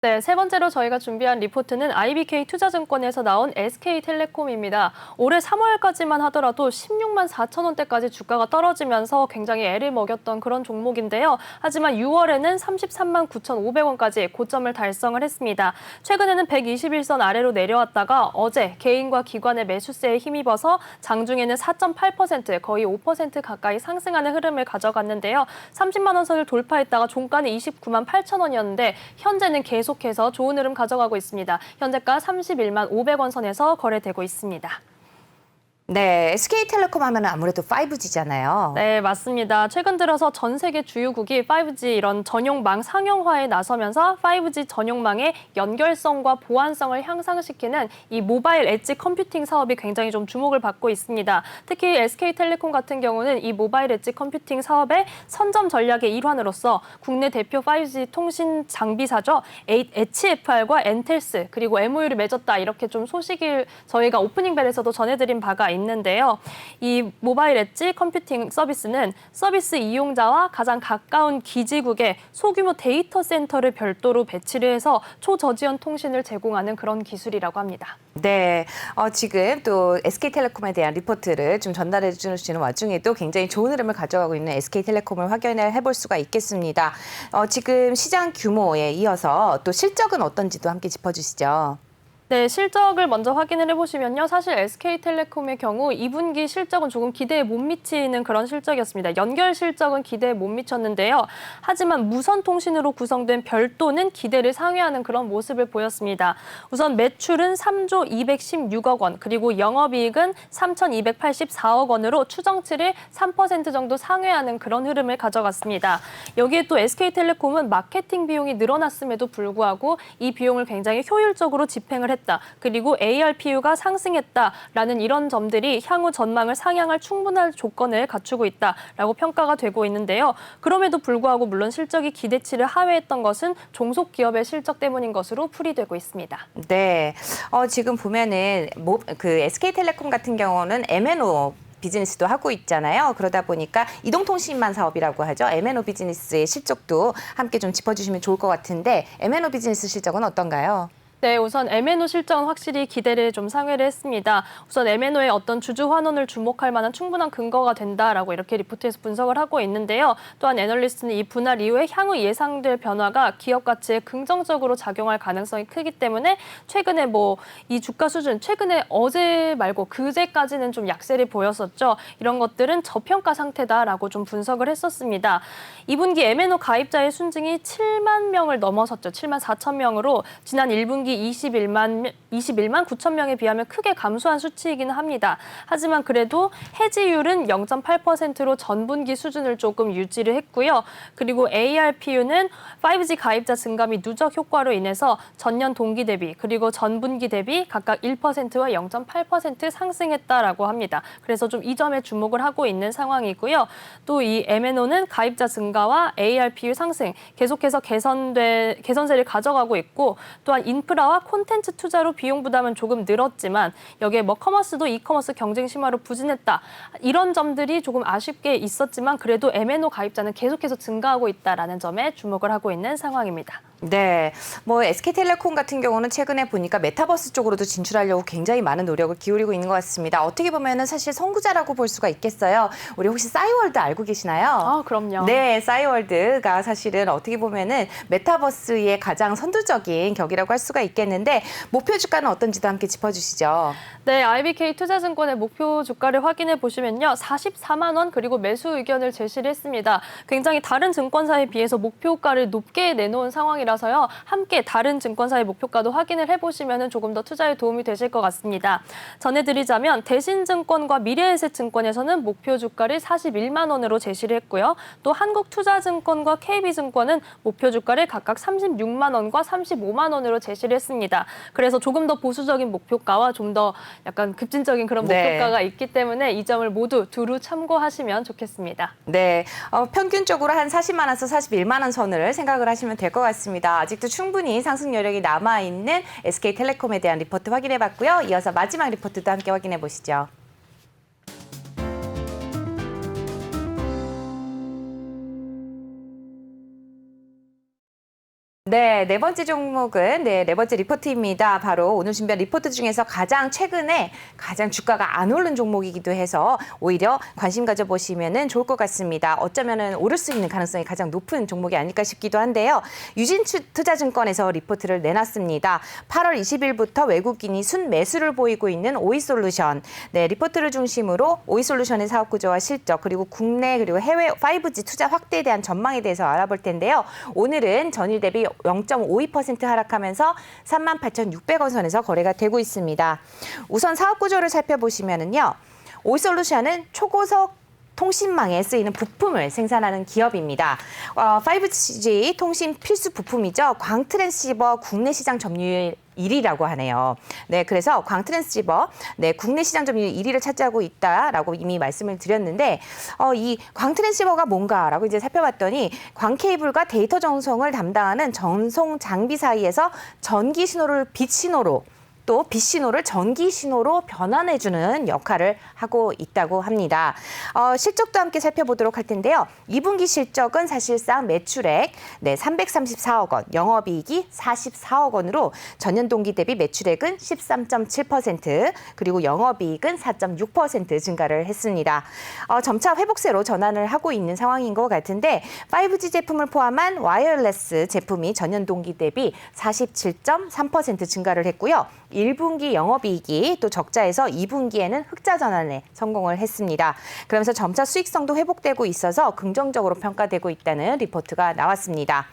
네, 세 번째로 저희가 준비한 리포트는 IBK 투자증권에서 나온 SK텔레콤입니다. 올해 3월까지만 하더라도 16만 4천 원대까지 주가가 떨어지면서 굉장히 애를 먹였던 그런 종목인데요. 하지만 6월에는 33만 9,500원까지 고점을 달성을 했습니다. 최근에는 121선 아래로 내려왔다가 어제 개인과 기관의 매수세에 힘입어서 장중에는 4.8% 거의 5% 가까이 상승하는 흐름을 가져갔는데요. 30만 원 선을 돌파했다가 종가는 29만 8천 원이었는데 현재는 계속해서 좋은 흐름 가져가고 있습니다. 현재가 31만 500원 선에서 거래되고 있습니다. 네, SK텔레콤 하면 아무래도 5G잖아요. 네, 맞습니다. 최근 들어서 전 세계 주요국이 5G 이런 전용망 상용화에 나서면서 5G 전용망의 연결성과 보안성을 향상시키는 이 모바일 엣지 컴퓨팅 사업이 굉장히 좀 주목을 받고 있습니다. 특히 SK텔레콤 같은 경우는 이 모바일 엣지 컴퓨팅 사업의 선점 전략의 일환으로서 국내 대표 5G 통신 장비사죠. HFR과 엔텔스 그리고 MOU를 맺었다 이렇게 좀 소식을 저희가 오프닝벨에서도 전해드린 바가 있는데요. 이 모바일 엣지 컴퓨팅 서비스는 서비스 이용자와 가장 가까운 기지국에 소규모 데이터 센터를 별도로 배치를 해서 초저지연 통신을 제공하는 그런 기술이라고 합니다. 네, 지금 또 SK텔레콤에 대한 리포트를 좀 전달해 주시는 와중에도 굉장히 좋은 흐름을 가져가고 있는 SK텔레콤을 확인을 해볼 수가 있겠습니다. 지금 시장 규모에 이어서 또 실적은 어떤지도 함께 짚어주시죠. 네, 실적을 먼저 확인을 해보시면요. 사실 SK텔레콤의 경우 2분기 실적은 조금 기대에 못 미치는 그런 실적이었습니다. 연결 실적은 기대에 못 미쳤는데요. 하지만 무선통신으로 구성된 별도는 기대를 상회하는 그런 모습을 보였습니다. 우선 매출은 3조 216억 원, 그리고 영업이익은 3,284억 원으로 추정치를 3% 정도 상회하는 그런 흐름을 가져갔습니다. 여기에 또 SK텔레콤은 마케팅 비용이 늘어났음에도 불구하고 이 비용을 굉장히 효율적으로 집행을 했다. 감소했다. 그리고 ARPU가 상승했다라는 이런 점들이 향후 전망을 상향할 충분한 조건을 갖추고 있다라고 평가가 되고 있는데요. 그럼에도 불구하고 물론 실적이 기대치를 하회했던 것은 종속 기업의 실적 때문인 것으로 풀이되고 있습니다. 네, 지금 보면은 그 SK텔레콤 같은 경우는 MNO 비즈니스도 하고 있잖아요. 그러다 보니까 이동통신망 사업이라고 하죠. MNO 비즈니스의 실적도 함께 좀 짚어주시면 좋을 것 같은데 MNO 비즈니스 실적은 어떤가요? 네, 우선 MNO 실적은 확실히 기대를 좀 상회를 했습니다. 우선 MNO의 어떤 주주 환원을 주목할 만한 충분한 근거가 된다라고 이렇게 리포트에서 분석을 하고 있는데요. 또한 애널리스트는 이 분할 이후에 향후 예상될 변화가 기업 가치에 긍정적으로 작용할 가능성이 크기 때문에 최근에 이 주가 수준, 최근에 어제 말고 그제까지는 좀 약세를 보였었죠. 이런 것들은 저평가 상태다라고 좀 분석을 했었습니다. 2분기 MNO 가입자의 순증이 7만 명을 넘어섰죠. 7만 4천 명으로 지난 1분기 21만 9천 명에 비하면 크게 감소한 수치이기는 합니다. 하지만 그래도 해지율은 0.8%로 전분기 수준을 조금 유지를 했고요. 그리고 ARPU는 5G 가입자 증가 및 누적 효과로 인해서 전년 동기 대비 그리고 전분기 대비 각각 1%와 0.8% 상승했다라고 합니다. 그래서 좀 이 점에 주목을 하고 있는 상황이고요. 또 이 MNO는 가입자 증가와 ARPU 상승 계속해서 개선세를 가져가고 있고 또한 인프라와 콘텐츠 투자로 비용 부담은 조금 늘었지만 여기에 커머스도 이커머스 경쟁 심화로 부진했다. 이런 점들이 조금 아쉽게 있었지만 그래도 MNO 가입자는 계속해서 증가하고 있다라는 점에 주목을 하고 있는 상황입니다. 네, SK텔레콤 같은 경우는 최근에 보니까 메타버스 쪽으로도 진출하려고 굉장히 많은 노력을 기울이고 있는 것 같습니다. 어떻게 보면은 사실 선구자라고 볼 수가 있겠어요. 우리 혹시 싸이월드 알고 계시나요? 아, 그럼요. 네, 싸이월드가 사실은 어떻게 보면은 메타버스의 가장 선두적인 격이라고 할 수가 있겠는데 목표 주가는 어떤지도 함께 짚어주시죠. 네, IBK 투자증권의 목표 주가를 확인해 보시면요. 44만 원 그리고 매수 의견을 제시를 했습니다. 굉장히 다른 증권사에 비해서 목표가를 높게 내놓은 상황이라서요. 함께 다른 증권사의 목표가도 확인을 해보시면 조금 더 투자에 도움이 되실 것 같습니다. 전해드리자면 대신증권과 미래에셋증권에서는 목표 주가를 41만 원으로 제시를 했고요. 또 한국투자증권과 KB증권은 목표 주가를 각각 36만 원과 35만 원으로 제시를 했습니다. 그래서 조금 더 보수적인 목표가와 좀 더 약간 급진적인 그런 목표가가 있기 때문에 이 점을 모두 두루 참고하시면 좋겠습니다. 네, 평균적으로 한 40만 원에서 41만 원 선을 생각을 하시면 될 것 같습니다. 아직도 충분히 상승 여력이 남아있는 SK텔레콤에 대한 리포트 확인해봤고요. 이어서 마지막 리포트도 함께 확인해 보시죠. 네, 네 번째 종목은 네 번째 리포트입니다. 바로 오늘 준비한 리포트 중에서 최근에 가장 주가가 안 오른 종목이기도 해서 오히려 관심 가져보시면 좋을 것 같습니다. 어쩌면은 오를 수 있는 가능성이 가장 높은 종목이 아닐까 싶기도 한데요. 유진투자증권에서 리포트를 내놨습니다. 8월 20일부터 외국인이 순매수를 보이고 있는 오이솔루션. 네, 리포트를 중심으로 오이솔루션의 사업 구조와 실적 그리고 국내 그리고 해외 5G 투자 확대에 대한 전망에 대해서 알아볼 텐데요. 오늘은 전일 대비 0.52% 하락하면서 38,600원 선에서 거래가 되고 있습니다. 우선 사업 구조를 살펴보시면은요. 오이솔루션은 초고속 통신망에 쓰이는 부품을 생산하는 기업입니다. 5G 통신 필수 부품이죠. 광트랜시버 국내 시장 점유율 1위라고 하네요. 네, 그래서 광트랜시버 국내 시장 점유율 1위를 차지하고 있다라고 이미 말씀을 드렸는데 이 광트랜시버가 뭔가라고 이제 살펴봤더니 광케이블과 데이터 전송을 담당하는 전송 장비 사이에서 전기 신호를 빛 신호로 또 빛 신호를 전기 신호로 변환해주는 역할을 하고 있다고 합니다. 실적도 함께 살펴보도록 할 텐데요. 2분기 실적은 사실상 매출액 334억 원, 영업이익이 44억 원으로 전년 동기 대비 매출액은 13.7% 그리고 영업이익은 4.6% 증가를 했습니다. 점차 회복세로 전환을 하고 있는 상황인 것 같은데 5G 제품을 포함한 와이어리스 제품이 전년 동기 대비 47.3% 증가를 했고요. 1분기 영업이익이 또 적자에서 2분기에는 흑자 전환에 성공을 했습니다. 그러면서 점차 수익성도 회복되고 있어서 긍정적으로 평가되고 있다는 리포트가 나왔습니다.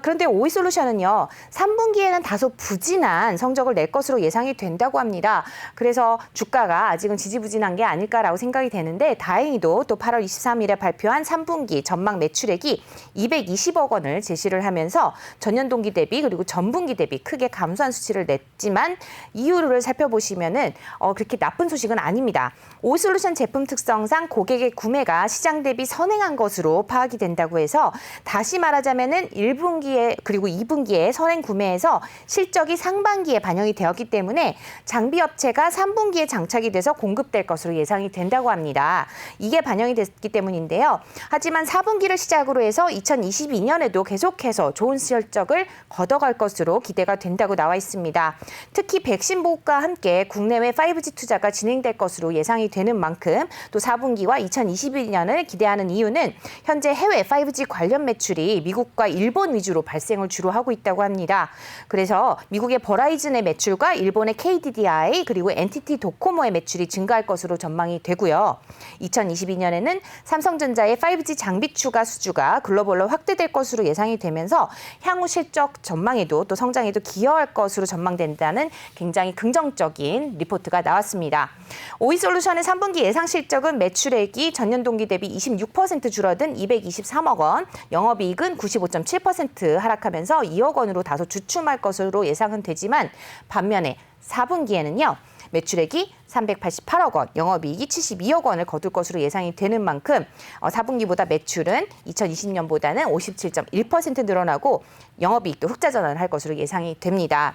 그런데 오이솔루션은요. 3분기에는 다소 부진한 성적을 낼 것으로 예상이 된다고 합니다. 그래서 주가가 아직은 지지부진한 게 아닐까라고 생각이 되는데 다행히도 또 8월 23일에 발표한 3분기 전망 매출액이 220억 원을 제시를 하면서 전년 동기 대비 그리고 전분기 대비 크게 감소한 수치를 냈지만 이유를 살펴보시면은 그렇게 나쁜 소식은 아닙니다. 오이솔루션 제품 특성상 고객의 구매가 시장 대비 선행한 것으로 파악이 된다고 해서 다시 말하자면은 1분기에 그리고 2분기에 선행 구매에서 실적이 상반기에 반영이 되었기 때문에 장비 업체가 3분기에 장착이 돼서 공급될 것으로 예상이 된다고 합니다. 이게 반영이 됐기 때문인데요. 하지만 4분기를 시작으로 해서 2022년에도 계속해서 좋은 실적을 거둬갈 것으로 기대가 된다고 나와 있습니다. 특히 백신 보급과 함께 국내외 5G 투자가 진행될 것으로 예상이 되는 만큼 또 4분기와 2022년을 기대하는 이유는 현재 해외 5G 관련 매출이 미국과 일본 위주로 발생을 주로 하고 있다고 합니다. 그래서 미국의 버라이즌의 매출과 일본의 KDDI 그리고 NTT 도코모의 매출이 증가할 것으로 전망이 되고요. 2022년에는 삼성전자의 5G 장비 추가 수주가 글로벌로 확대될 것으로 예상이 되면서 향후 실적 전망에도 또 성장에도 기여할 것으로 전망된다는 굉장히 긍정적인 리포트가 나왔습니다. 오이솔루션의 3분기 예상 실적은 매출액이 전년 동기 대비 26% 줄어든 223억 원, 영업이익은 95.7% 하락하면서 2억 원으로 다소 주춤할 것으로 예상은 되지만 반면에 4분기에는요. 매출액이 388억 원, 영업이익이 72억 원을 거둘 것으로 예상이 되는 만큼 4분기보다 매출은 2020년보다는 57.1% 늘어나고 영업이익도 흑자 전환을 할 것으로 예상이 됩니다.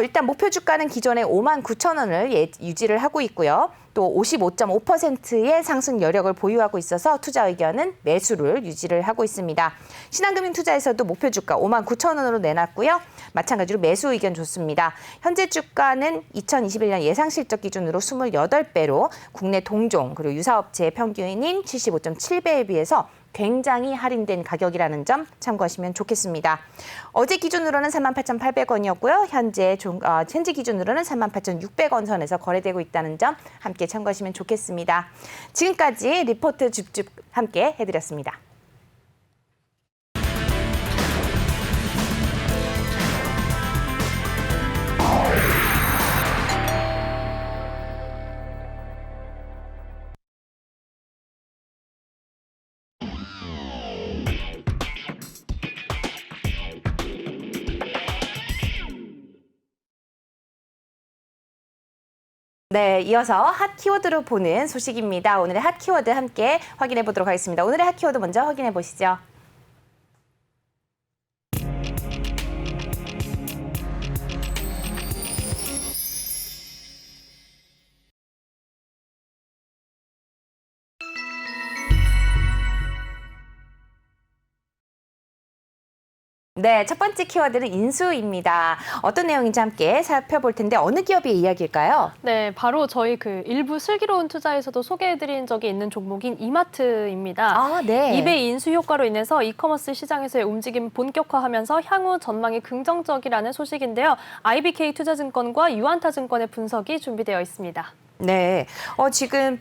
일단 목표 주가는 기존의 59,000원을 유지를 하고 있고요. 또 55.5%의 상승 여력을 보유하고 있어서 투자 의견은 매수를 유지를 하고 있습니다. 신한금융투자에서도 목표 주가 59,000원으로 내놨고요. 마찬가지로 매수 의견 좋습니다. 현재 주가는 2021년 예상 실적 기준으로 28배로 국내 동종 그리고 유사업체의 평균인 75.7배에 비해서 굉장히 할인된 가격이라는 점 참고하시면 좋겠습니다. 어제 기준으로는 38,800원이었고요. 현재 기준으로는 38,600원 선에서 거래되고 있다는 점 함께 참고하시면 좋겠습니다. 지금까지 리포트 줍줍 함께 해드렸습니다. 네, 이어서 핫 키워드로 보는 소식입니다. 오늘의 핫 키워드 함께 확인해 보도록 하겠습니다. 오늘의 핫 키워드 먼저 확인해 보시죠. 네, 첫 번째 키워드는 인수입니다. 어떤 내용인지 함께 살펴볼 텐데 어느 기업의 이야기일까요? 네, 바로 저희 일부 슬기로운 투자에서도 소개해드린 적이 있는 종목인 이마트입니다. 아, 네. 이베이 인수 효과로 인해서 이커머스 시장에서의 움직임이 본격화하면서 향후 전망이 긍정적이라는 소식인데요. IBK 투자증권과 유안타증권의 분석이 준비되어 있습니다. 네, 지금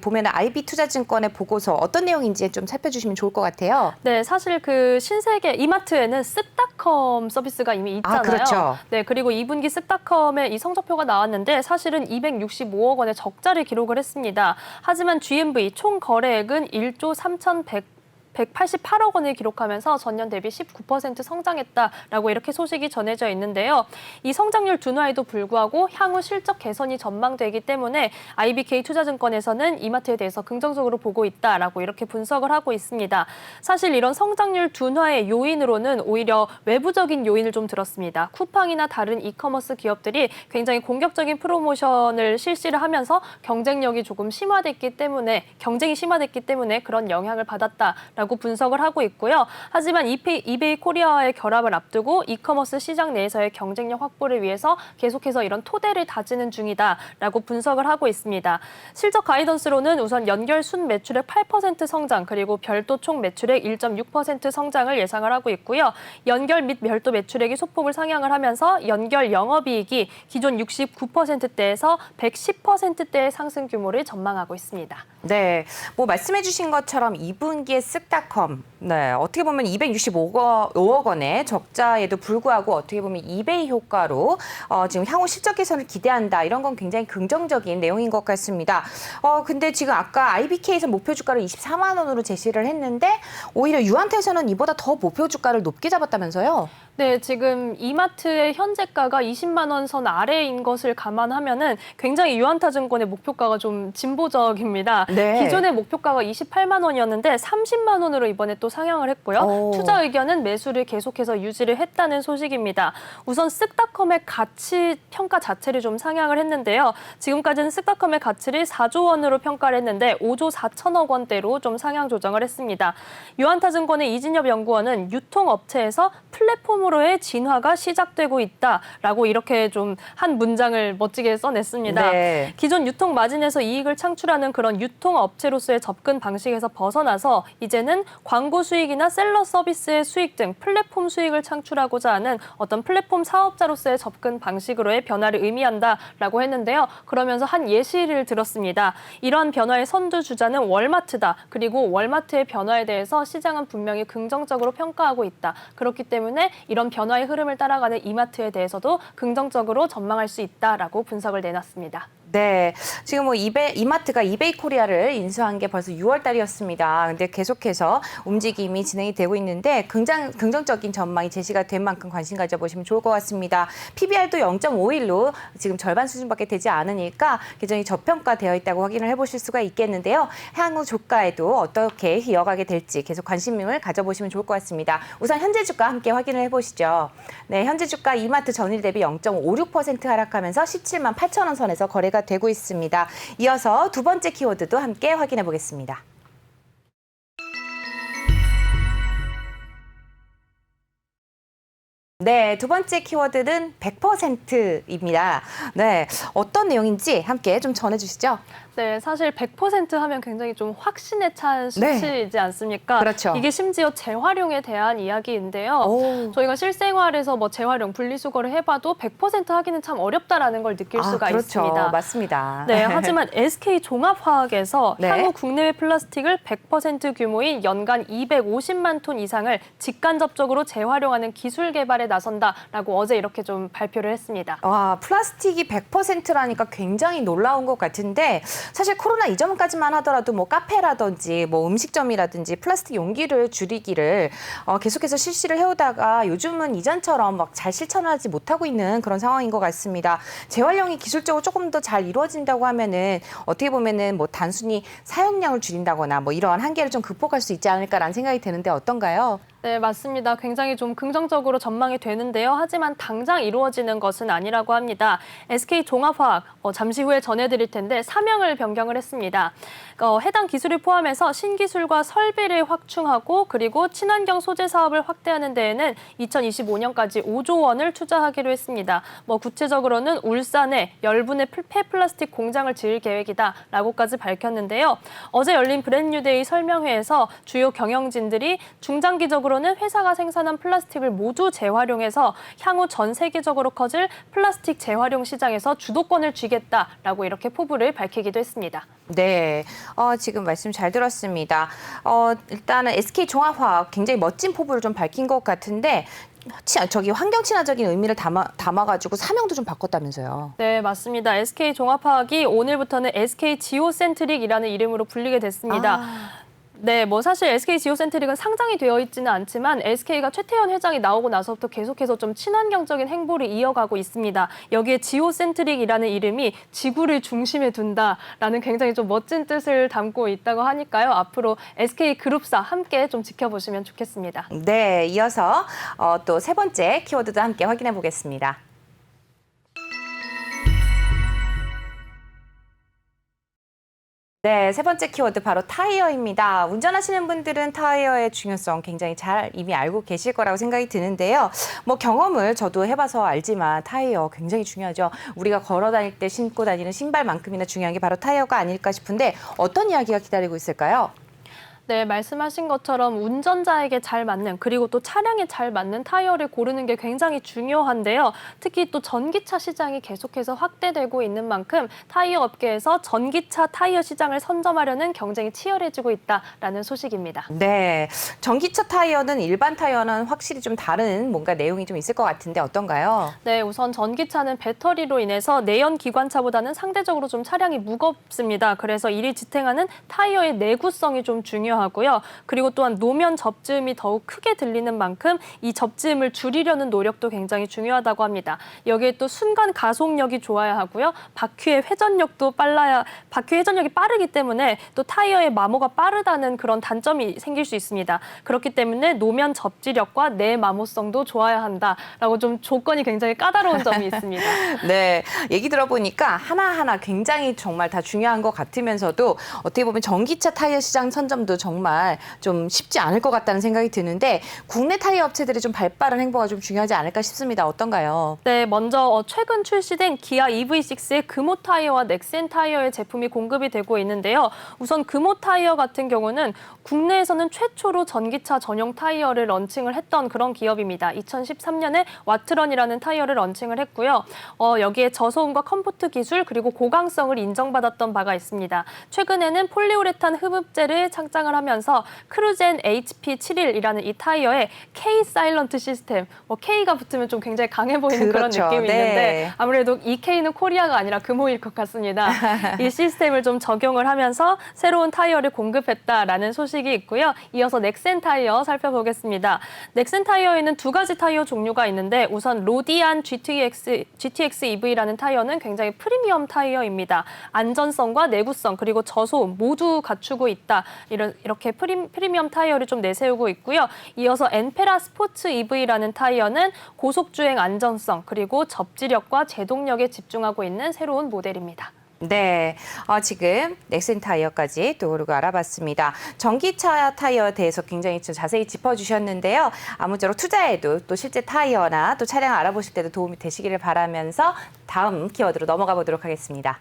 보면 IB투자증권의 보고서 어떤 내용인지 좀 살펴주시면 좋을 것 같아요. 네, 사실 신세계 이마트에는 쓱닷컴 서비스가 이미 있잖아요. 아, 그렇죠. 네, 그리고 2분기 쓱닷컴의 이 성적표가 나왔는데 사실은 265억 원의 적자를 기록을 했습니다. 하지만 GMV 총 거래액은 1조 188억 원을 기록하면서 전년 대비 19% 성장했다라고 이렇게 소식이 전해져 있는데요. 이 성장률 둔화에도 불구하고 향후 실적 개선이 전망되기 때문에 IBK 투자증권에서는 이마트에 대해서 긍정적으로 보고 있다라고 이렇게 분석을 하고 있습니다. 사실 이런 성장률 둔화의 요인으로는 오히려 외부적인 요인을 좀 들었습니다. 쿠팡이나 다른 이커머스 기업들이 굉장히 공격적인 프로모션을 실시를 하면서 경쟁이 심화됐기 때문에 그런 영향을 받았다라고 분석을 하고 있고요. 하지만 이베이 코리아와의 결합을 앞두고 이커머스 시장 내에서의 경쟁력 확보를 위해서 계속해서 이런 토대를 다지는 중이다라고 분석을 하고 있습니다. 실적 가이던스로는 우선 연결 순 매출액 8% 성장 그리고 별도 총 매출액 1.6% 성장을 예상을 하고 있고요. 연결 및 별도 매출액이 소폭을 상향을 하면서 연결 영업이익이 기존 69%대에서 110%대의 상승 규모를 전망하고 있습니다. 네, 말씀해 주신 것처럼 2분기에 쓱닷컴, 네, 어떻게 보면 265억 원의 적자에도 불구하고 어떻게 보면 이베이 효과로 지금 향후 실적 개선을 기대한다. 이런 건 굉장히 긍정적인 내용인 것 같습니다. 근데 지금 아까 IBK에서 목표 주가를 24만 원으로 제시를 했는데 오히려 유한테에서는 이보다 더 목표 주가를 높게 잡았다면서요? 네, 지금 이마트의 현재가가 20만 원 선 아래인 것을 감안하면은 굉장히 유한타증권의 목표가가 좀 진보적입니다. 네. 기존의 목표가가 28만 원이었는데 30만 원으로 이번에 또 상향을 했고요. 오. 투자 의견은 매수를 계속해서 유지를 했다는 소식입니다. 우선 쓱닷컴의 가치 평가 자체를 좀 상향을 했는데요. 지금까지는 쓱닷컴의 가치를 4조 원으로 평가를 했는데 5조 4천억 원대로 좀 상향 조정을 했습니다. 유한타증권의 이진엽 연구원은 유통업체에서 플랫폼으로의 진화가 시작되고 있다라고 이렇게 좀 한 문장을 멋지게 써냈습니다. 네. 기존 유통 마진에서 이익을 창출하는 그런 유통업체로서의 접근 방식에서 벗어나서 이제는 광고 수익이나 셀러 서비스의 수익 등 플랫폼 수익을 창출하고자 하는 어떤 플랫폼 사업자로서의 접근 방식으로의 변화를 의미한다라고 했는데요. 그러면서 한 예시를 들었습니다. 이러한 변화의 선두주자는 월마트다. 그리고 월마트의 변화에 대해서 시장은 분명히 긍정적으로 평가하고 있다. 그렇기 때문에 이런 변화의 흐름을 따라가는 이마트에 대해서도 긍정적으로 전망할 수 있다라고 분석을 내놨습니다. 네, 지금 뭐 이마트가 이베이 코리아를 인수한 게 벌써 6월 달이었습니다. 근데 계속해서 움직임이 진행이 되고 있는데 긍정적인 전망이 제시가 된 만큼 관심 가져보시면 좋을 것 같습니다. PBR도 0.51로 지금 절반 수준밖에 되지 않으니까 계정이 저평가되어 있다고 확인을 해보실 수가 있겠는데요. 향후 주가에도 어떻게 이어가게 될지 계속 관심을 가져보시면 좋을 것 같습니다. 우선 현재 주가 함께 확인을 해보시죠. 네, 현재 주가 이마트 전일 대비 0.56% 하락하면서 17만 8천 원 선에서 거래가 되고 있습니다. 이어서 두 번째 키워드도 함께 확인해 보겠습니다. 네, 두 번째 키워드는 100%입니다. 네, 어떤 내용인지 함께 좀 전해주시죠. 네, 사실 100% 하면 굉장히 좀 확신에 찬 수치이지 않습니까? 그렇죠. 이게 심지어 재활용에 대한 이야기인데요. 오. 저희가 실생활에서 뭐 재활용, 분리수거를 해봐도 100% 하기는 참 어렵다라는 걸 느낄 수가 그렇죠. 있습니다. 맞습니다. 네, 하지만 SK종합화학에서 네. 향후 국내외 플라스틱을 100% 규모인 연간 250만 톤 이상을 직간접적으로 재활용하는 기술 개발에 나선다라고 어제 이렇게 좀 발표를 했습니다. 와, 플라스틱이 100%라니까 굉장히 놀라운 것 같은데 사실 코로나 이전까지만 하더라도 뭐 카페라든지 뭐 음식점이라든지 플라스틱 용기를 줄이기를 계속해서 실시를 해오다가 요즘은 이전처럼 막 잘 실천하지 못하고 있는 그런 상황인 것 같습니다. 재활용이 기술적으로 조금 더 잘 이루어진다고 하면은 어떻게 보면은 뭐 단순히 사용량을 줄인다거나 뭐 이러한 한계를 좀 극복할 수 있지 않을까라는 생각이 드는데 어떤가요? 네, 맞습니다. 굉장히 좀 긍정적으로 전망이 되는데요. 하지만 당장 이루어지는 것은 아니라고 합니다. SK종합화학, 잠시 후에 전해드릴 텐데 사명을 변경을 했습니다. 해당 기술을 포함해서 신기술과 설비를 확충하고 그리고 친환경 소재 사업을 확대하는 데에는 2025년까지 5조 원을 투자하기로 했습니다. 구체적으로는 울산에 열분의 폐플라스틱 공장을 지을 계획이다라고까지 밝혔는데요. 어제 열린 브랜뉴데이 설명회에서 주요 경영진들이 중장기적으로는 회사가 생산한 플라스틱을 모두 재활용해서 향후 전 세계적으로 커질 플라스틱 재활용 시장에서 주도권을 쥐겠다라고 이렇게 포부를 밝히기도 했습니다. 네, 지금 말씀 잘 들었습니다. 일단은 SK종합화학 굉장히 멋진 포부를 좀 밝힌 것 같은데 저기 환경 친화적인 의미를 담아가지고 사명도 좀 바꿨다면서요. 네, 맞습니다. SK종합화학이 오늘부터는 SK지오센트릭이라는 이름으로 불리게 됐습니다. 네, 사실 SK지오센트릭은 상장이 되어 있지는 않지만 SK가 최태원 회장이 나오고 나서부터 계속해서 좀 친환경적인 행보를 이어가고 있습니다. 여기에 지오센트릭이라는 이름이 지구를 중심에 둔다라는 굉장히 좀 멋진 뜻을 담고 있다고 하니까요. 앞으로 SK그룹사 함께 좀 지켜보시면 좋겠습니다. 네, 이어서 또 세 번째 키워드도 함께 확인해 보겠습니다. 네, 세 번째 키워드 바로 타이어입니다. 운전하시는 분들은 타이어의 중요성 굉장히 잘 이미 알고 계실 거라고 생각이 드는데요. 경험을 저도 해봐서 알지만 타이어 굉장히 중요하죠. 우리가 걸어 다닐 때 신고 다니는 신발만큼이나 중요한 게 바로 타이어가 아닐까 싶은데 어떤 이야기가 기다리고 있을까요? 네, 말씀하신 것처럼 운전자에게 잘 맞는 그리고 또 차량에 잘 맞는 타이어를 고르는 게 굉장히 중요한데요. 특히 또 전기차 시장이 계속해서 확대되고 있는 만큼 타이어 업계에서 전기차 타이어 시장을 선점하려는 경쟁이 치열해지고 있다라는 소식입니다. 네, 전기차 타이어는 일반 타이어는 확실히 좀 다른 뭔가 내용이 좀 있을 것 같은데 어떤가요? 네, 우선 전기차는 배터리로 인해서 내연 기관차보다는 상대적으로 좀 차량이 무겁습니다. 그래서 이를 지탱하는 타이어의 내구성이 좀 중요합니다. 중요하고요. 그리고 또한 노면 접지음이 더욱 크게 들리는 만큼 이 접지음을 줄이려는 노력도 굉장히 중요하다고 합니다. 여기에 또 순간 가속력이 좋아야 하고요. 바퀴의 회전력이 빠르기 때문에 또 타이어의 마모가 빠르다는 그런 단점이 생길 수 있습니다. 그렇기 때문에 노면 접지력과 내마모성도 좋아야 한다라고 좀 조건이 굉장히 까다로운 점이 있습니다. 네, 얘기 들어보니까 하나하나 굉장히 정말 다 중요한 것 같으면서도 어떻게 보면 전기차 타이어 시장 선점도 정말 좀 쉽지 않을 것 같다는 생각이 드는데 국내 타이어 업체들의 좀 발빠른 행보가 좀 중요하지 않을까 싶습니다. 어떤가요? 네, 먼저 최근 출시된 기아 EV6의 금호 타이어와 넥센 타이어의 제품이 공급이 되고 있는데요. 우선 금호 타이어 같은 경우는 국내에서는 최초로 전기차 전용 타이어를 런칭을 했던 그런 기업입니다. 2013년에 와트런이라는 타이어를 런칭을 했고요. 여기에 저소음과 컴포트 기술 그리고 고강성을 인정받았던 바가 있습니다. 최근에는 폴리우레탄 흡입제를 착장을 하면서 크루젠 HP71이라는 이 타이어에 K 사일런트 시스템, K가 붙으면 좀 굉장히 강해 보이는 그런 그렇죠. 느낌이 네. 있는데 아무래도 이 K는 코리아가 아니라 금호일 것 같습니다. 이 시스템을 좀 적용을 하면서 새로운 타이어를 공급했다라는 소식이 있고요. 이어서 넥센 타이어 살펴보겠습니다. 넥센 타이어에는 두 가지 타이어 종류가 있는데 우선 로디안 GTX EV라는 타이어는 굉장히 프리미엄 타이어입니다. 안전성과 내구성 그리고 저소음 모두 갖추고 있다. 이렇게 프리미엄 타이어를 좀 내세우고 있고요. 이어서 엔페라 스포츠 EV라는 타이어는 고속주행 안전성 그리고 접지력과 제동력에 집중하고 있는 새로운 모델입니다. 네, 지금 넥센 타이어까지 또 그리고 알아봤습니다. 전기차 타이어에 대해서 굉장히 좀 자세히 짚어주셨는데요. 아무쪼록 투자에도 또 실제 타이어나 또 차량 알아보실 때도 도움이 되시기를 바라면서 다음 키워드로 넘어가 보도록 하겠습니다.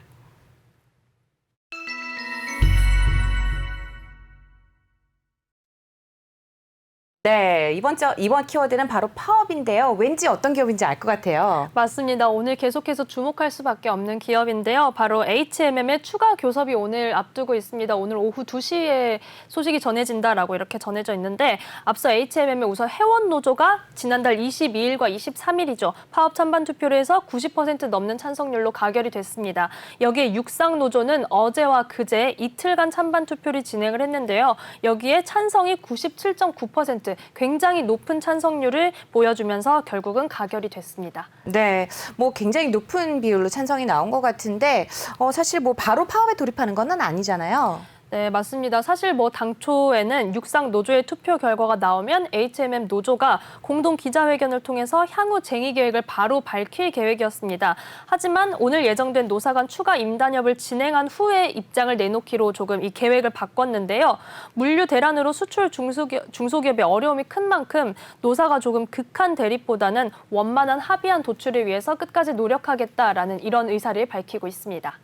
네, 이번 키워드는 바로 파업인데요. 왠지 어떤 기업인지 알 것 같아요. 맞습니다. 오늘 계속해서 주목할 수밖에 없는 기업인데요. 바로 HMM의 추가 교섭이 오늘 앞두고 있습니다. 오늘 오후 2시에 소식이 전해진다라고 이렇게 전해져 있는데 앞서 HMM의 우선 회원 노조가 지난달 22일과 23일이죠. 파업 찬반 투표를 해서 90% 넘는 찬성률로 가결이 됐습니다. 여기에 육상 노조는 어제와 그제 이틀간 찬반 투표를 진행을 했는데요. 여기에 찬성이 97.9%, 굉장히 높은 찬성률을 보여주면서 결국은 가결이 됐습니다. 네, 뭐 굉장히 높은 비율로 찬성이 나온 것 같은데 사실 뭐 바로 파업에 돌입하는 건 아니잖아요. 네, 맞습니다. 사실 당초에는 육상 노조의 투표 결과가 나오면 HMM 노조가 공동 기자회견을 통해서 향후 쟁의 계획을 바로 밝힐 계획이었습니다. 하지만 오늘 예정된 노사 간 추가 임단협을 진행한 후에 입장을 내놓기로 조금 이 계획을 바꿨는데요. 물류 대란으로 수출 중소기업의 어려움이 큰 만큼 노사가 조금 극한 대립보다는 원만한 합의안 도출을 위해서 끝까지 노력하겠다라는 이런 의사를 밝히고 있습니다.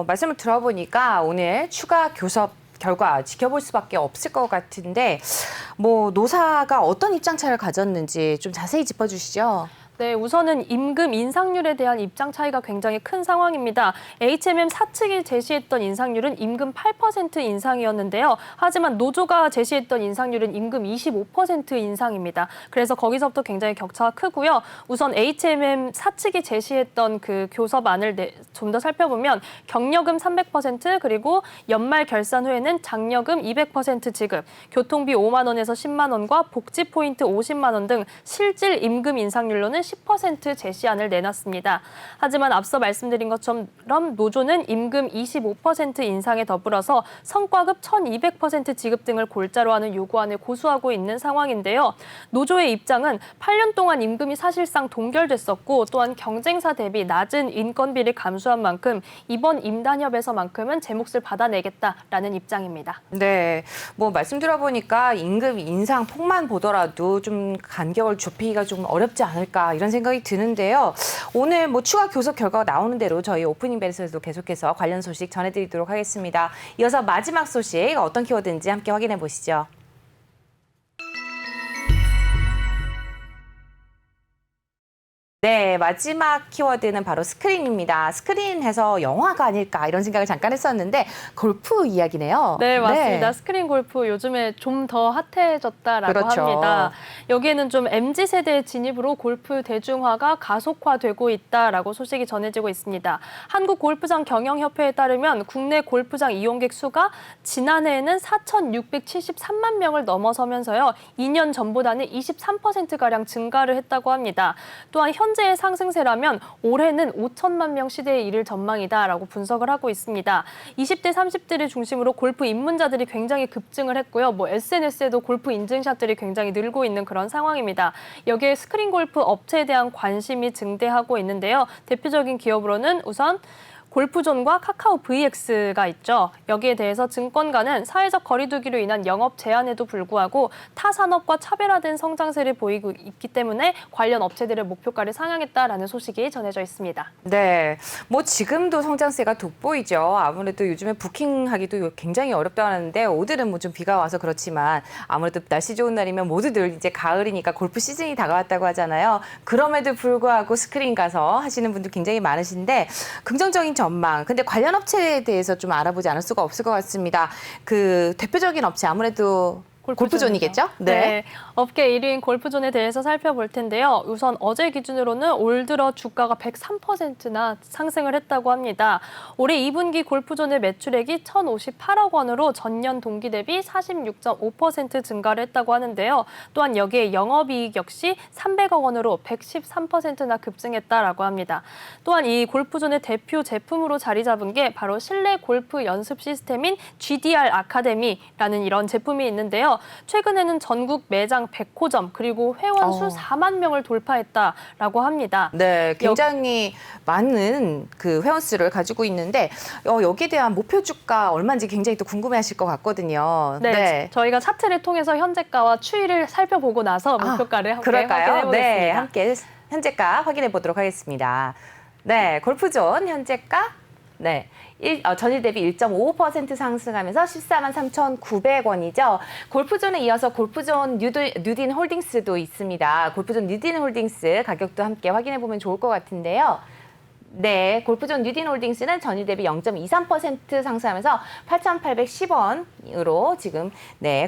말씀을 들어보니까 오늘 추가 교섭 결과 지켜볼 수밖에 없을 것 같은데 뭐 노사가 어떤 입장차를 가졌는지 좀 자세히 짚어주시죠. 네, 우선은 임금 인상률에 대한 입장 차이가 굉장히 큰 상황입니다. HMM 사측이 제시했던 인상률은 임금 8% 인상이었는데요. 하지만 노조가 제시했던 인상률은 임금 25% 인상입니다. 그래서 거기서부터 굉장히 격차가 크고요. 우선 HMM 사측이 제시했던 그 교섭안을 좀 더 살펴보면 경력금 300% 그리고 연말 결산 후에는 장려금 200% 지급, 교통비 5만 원에서 10만 원과 복지 포인트 50만 원 등 실질 임금 인상률로는 10% 제시안을 내놨습니다. 하지만 앞서 말씀드린 것처럼 노조는 임금 25% 인상에 더불어서 성과급 1,200% 지급 등을 골자로 하는 요구안을 고수하고 있는 상황인데요. 노조의 입장은 8년 동안 임금이 사실상 동결됐었고 또한 경쟁사 대비 낮은 인건비를 감수한 만큼 이번 임단협에서만큼은 제 몫을 받아내겠다라는 입장입니다. 네, 뭐 말씀 들어보니까 임금 인상 폭만 보더라도 좀 간격을 좁히기가 좀 어렵지 않을까 이런 생각이 드는데요. 오늘 뭐 추가 교섭 결과가 나오는 대로 저희 오프닝 벨에서도 계속해서 관련 소식 전해드리도록 하겠습니다. 이어서 마지막 소식 어떤 키워드인지 함께 확인해 보시죠. 네, 네, 마지막 키워드는 바로 스크린입니다. 스크린해서 영화가 아닐까 이런 생각을 잠깐 했었는데 골프 이야기네요. 네, 맞습니다. 스크린 골프 요즘에 좀 더 핫해졌다라고 그렇죠. 합니다. 여기에는 좀 MZ세대의 진입으로 골프 대중화가 가속화되고 있다라고 소식이 전해지고 있습니다. 한국골프장 경영협회에 따르면 국내 골프장 이용객 수가 지난해에는 4,673만 명을 넘어서면서요. 2년 전보다는 23%가량 증가를 했다고 합니다. 또한 현재의 상승세라면 올해는 5천만 명 시대에 이를 전망이다라고 분석을 하고 있습니다. 20대, 30대를 중심으로 골프 입문자들이 굉장히 급증을 했고요. SNS에도 골프 인증샷들이 굉장히 늘고 있는 그런 상황입니다. 여기에 스크린 골프 업체에 대한 관심이 증대하고 있는데요. 대표적인 기업으로는 우선 골프존과 카카오 VX가 있죠. 여기에 대해서 증권가는 사회적 거리두기로 인한 영업 제한에도 불구하고 타 산업과 차별화된 성장세를 보이고 있기 때문에 관련 업체들의 목표가를 상향했다라는 소식이 전해져 있습니다. 네, 뭐 지금도 성장세가 돋보이죠. 아무래도 요즘에 부킹하기도 굉장히 어렵다고 하는데 오늘은 뭐 좀 비가 와서 그렇지만 아무래도 날씨 좋은 날이면 모두들 이제 가을이니까 골프 시즌이 다가왔다고 하잖아요. 그럼에도 불구하고 스크린 가서 하시는 분들 굉장히 많으신데 긍정적인 전망. 근데 관련 업체에 대해서 좀 알아보지 않을 수가 없을 것 같습니다. 그 대표적인 업체 아무래도 골프존이겠죠? 네. 업계 1위인 골프존에 대해서 살펴볼 텐데요. 우선 어제 기준으로는 올 들어 주가가 103%나 상승을 했다고 합니다. 올해 2분기 골프존의 매출액이 1,058억 원으로 전년 동기 대비 46.5% 증가를 했다고 하는데요. 또한 여기에 영업이익 역시 300억 원으로 113%나 급증했다라고 합니다. 또한 이 골프존의 대표 제품으로 자리 잡은 게 바로 실내 골프 연습 시스템인 GDR 아카데미라는 이런 제품이 있는데요. 최근에는 전국 매장 100호점 그리고 회원 수 4만 명을 돌파했다라고 합니다. 네, 굉장히 많은 그 회원 수를 가지고 있는데 여기에 대한 목표 주가 얼마인지 굉장히 또 궁금해하실 것 같거든요. 네, 저희가 차트를 통해서 현재가와 추이를 살펴보고 나서 목표가를 함께 확인해 보겠습니다. 네, 함께 현재가 확인해 보도록 하겠습니다. 네, 골프존 현재가 네. 전일 대비 1.55% 상승하면서 14만 3,900원이죠. 골프존에 이어서 골프존 뉴딘 홀딩스도 있습니다. 골프존 뉴딘 홀딩스 가격도 함께 확인해 보면 좋을 것 같은데요. 네, 골프존 뉴딘 홀딩스는 전일 대비 0.23% 상승하면서 8,810원으로 지금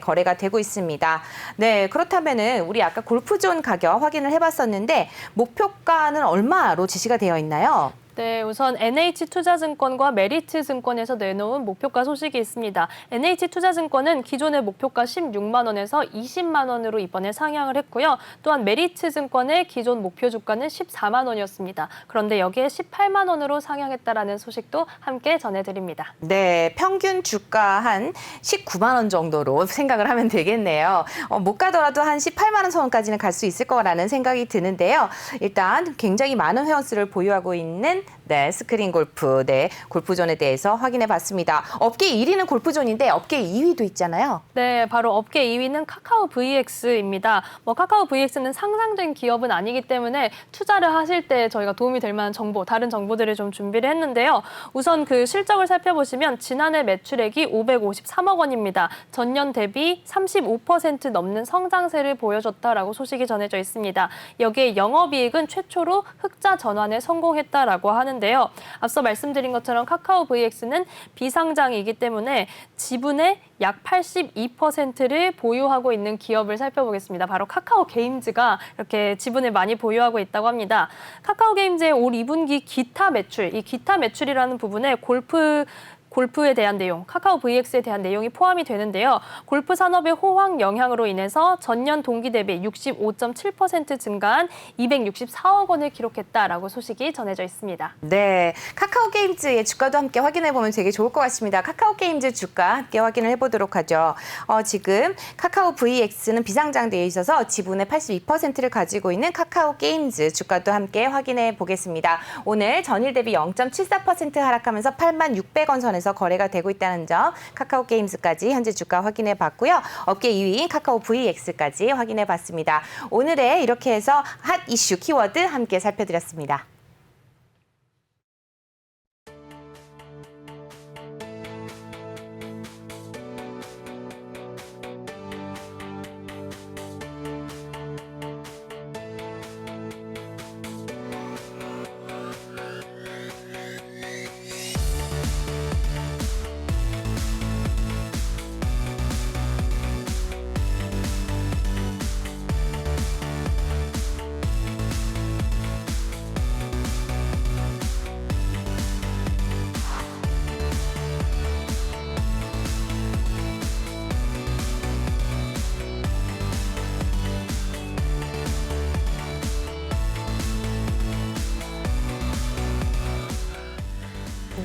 거래가 되고 있습니다. 네, 그렇다면은 우리 아까 골프존 가격 확인을 해봤었는데 목표가는 얼마로 지시가 되어 있나요? 네, 우선 NH투자증권과 메리트증권에서 내놓은 목표가 소식이 있습니다. NH투자증권은 기존의 목표가 16만 원에서 20만 원으로 이번에 상향을 했고요. 또한 메리트증권의 기존 목표 주가는 14만 원이었습니다. 그런데 여기에 18만 원으로 상향했다라는 소식도 함께 전해드립니다. 네, 평균 주가 한 19만 원 정도로 생각을 하면 되겠네요. 못 가더라도 한 18만 원 선까지는 갈 수 있을 거라는 생각이 드는데요. 일단 굉장히 많은 회원 수를 보유하고 있는 스크린 골프, 골프존에 대해서 확인해 봤습니다. 업계 1위는 골프존인데 업계 2위도 있잖아요. 네, 바로 업계 2위는 카카오 VX입니다. 카카오 VX는 상장된 기업은 아니기 때문에 투자를 하실 때 저희가 도움이 될 만한 정보, 다른 정보들을 좀 준비를 했는데요. 우선 그 실적을 살펴보시면 지난해 매출액이 553억 원입니다. 전년 대비 35% 넘는 성장세를 보여줬다라고 소식이 전해져 있습니다. 여기에 영업이익은 최초로 흑자 전환에 성공했다라고 하는데요. 앞서 말씀드린 것처럼 카카오 VX는 비상장이기 때문에 지분의 약 82%를 보유하고 있는 기업을 살펴보겠습니다. 바로 카카오 게임즈가 이렇게 지분을 많이 보유하고 있다고 합니다. 카카오 게임즈의 올 2분기 기타 매출, 이 기타 매출이라는 부분에 골프에 대한 내용, 카카오 VX에 대한 내용이 포함이 되는데요. 골프 산업의 호황 영향으로 인해서 전년 동기 대비 65.7% 증가한 264억 원을 기록했다라고 소식이 전해져 있습니다. 네, 카카오 게임즈의 주가도 함께 확인해 보면 되게 좋을 것 같습니다. 카카오 게임즈 주가 함께 확인을 해보도록 하죠. 지금 카카오 VX는 비상장되어 있어서 지분의 82%를 가지고 있는 카카오 게임즈 주가도 함께 확인해 보겠습니다. 오늘 전일 대비 0.74% 하락하면서 86,600원 선에서 거래가 되고 있다는 점, 카카오 게임즈까지 현재 주가 확인해 봤고요. 업계 2위인 카카오 VX까지 확인해 봤습니다. 오늘의 이렇게 해서 핫 이슈 키워드 함께 살펴드렸습니다.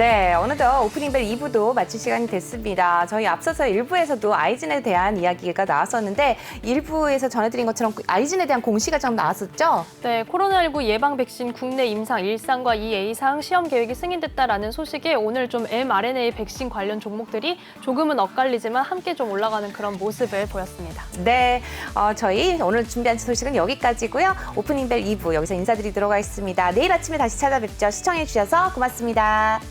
네, 어느덧 오프닝벨 2부도 마칠 시간이 됐습니다. 저희 앞서서 1부에서도 아이진에 대한 이야기가 나왔었는데 1부에서 전해드린 것처럼 아이진에 대한 공시가 좀 나왔었죠? 네, 코로나19 예방 백신 국내 임상 1상과 2A상 시험 계획이 승인됐다라는 소식에 오늘 좀 mRNA 백신 관련 종목들이 조금은 엇갈리지만 함께 좀 올라가는 그런 모습을 보였습니다. 네, 저희 오늘 준비한 소식은 여기까지고요. 오프닝벨 2부 여기서 인사드리도록 하겠습니다. 내일 아침에 다시 찾아뵙죠. 시청해주셔서 고맙습니다.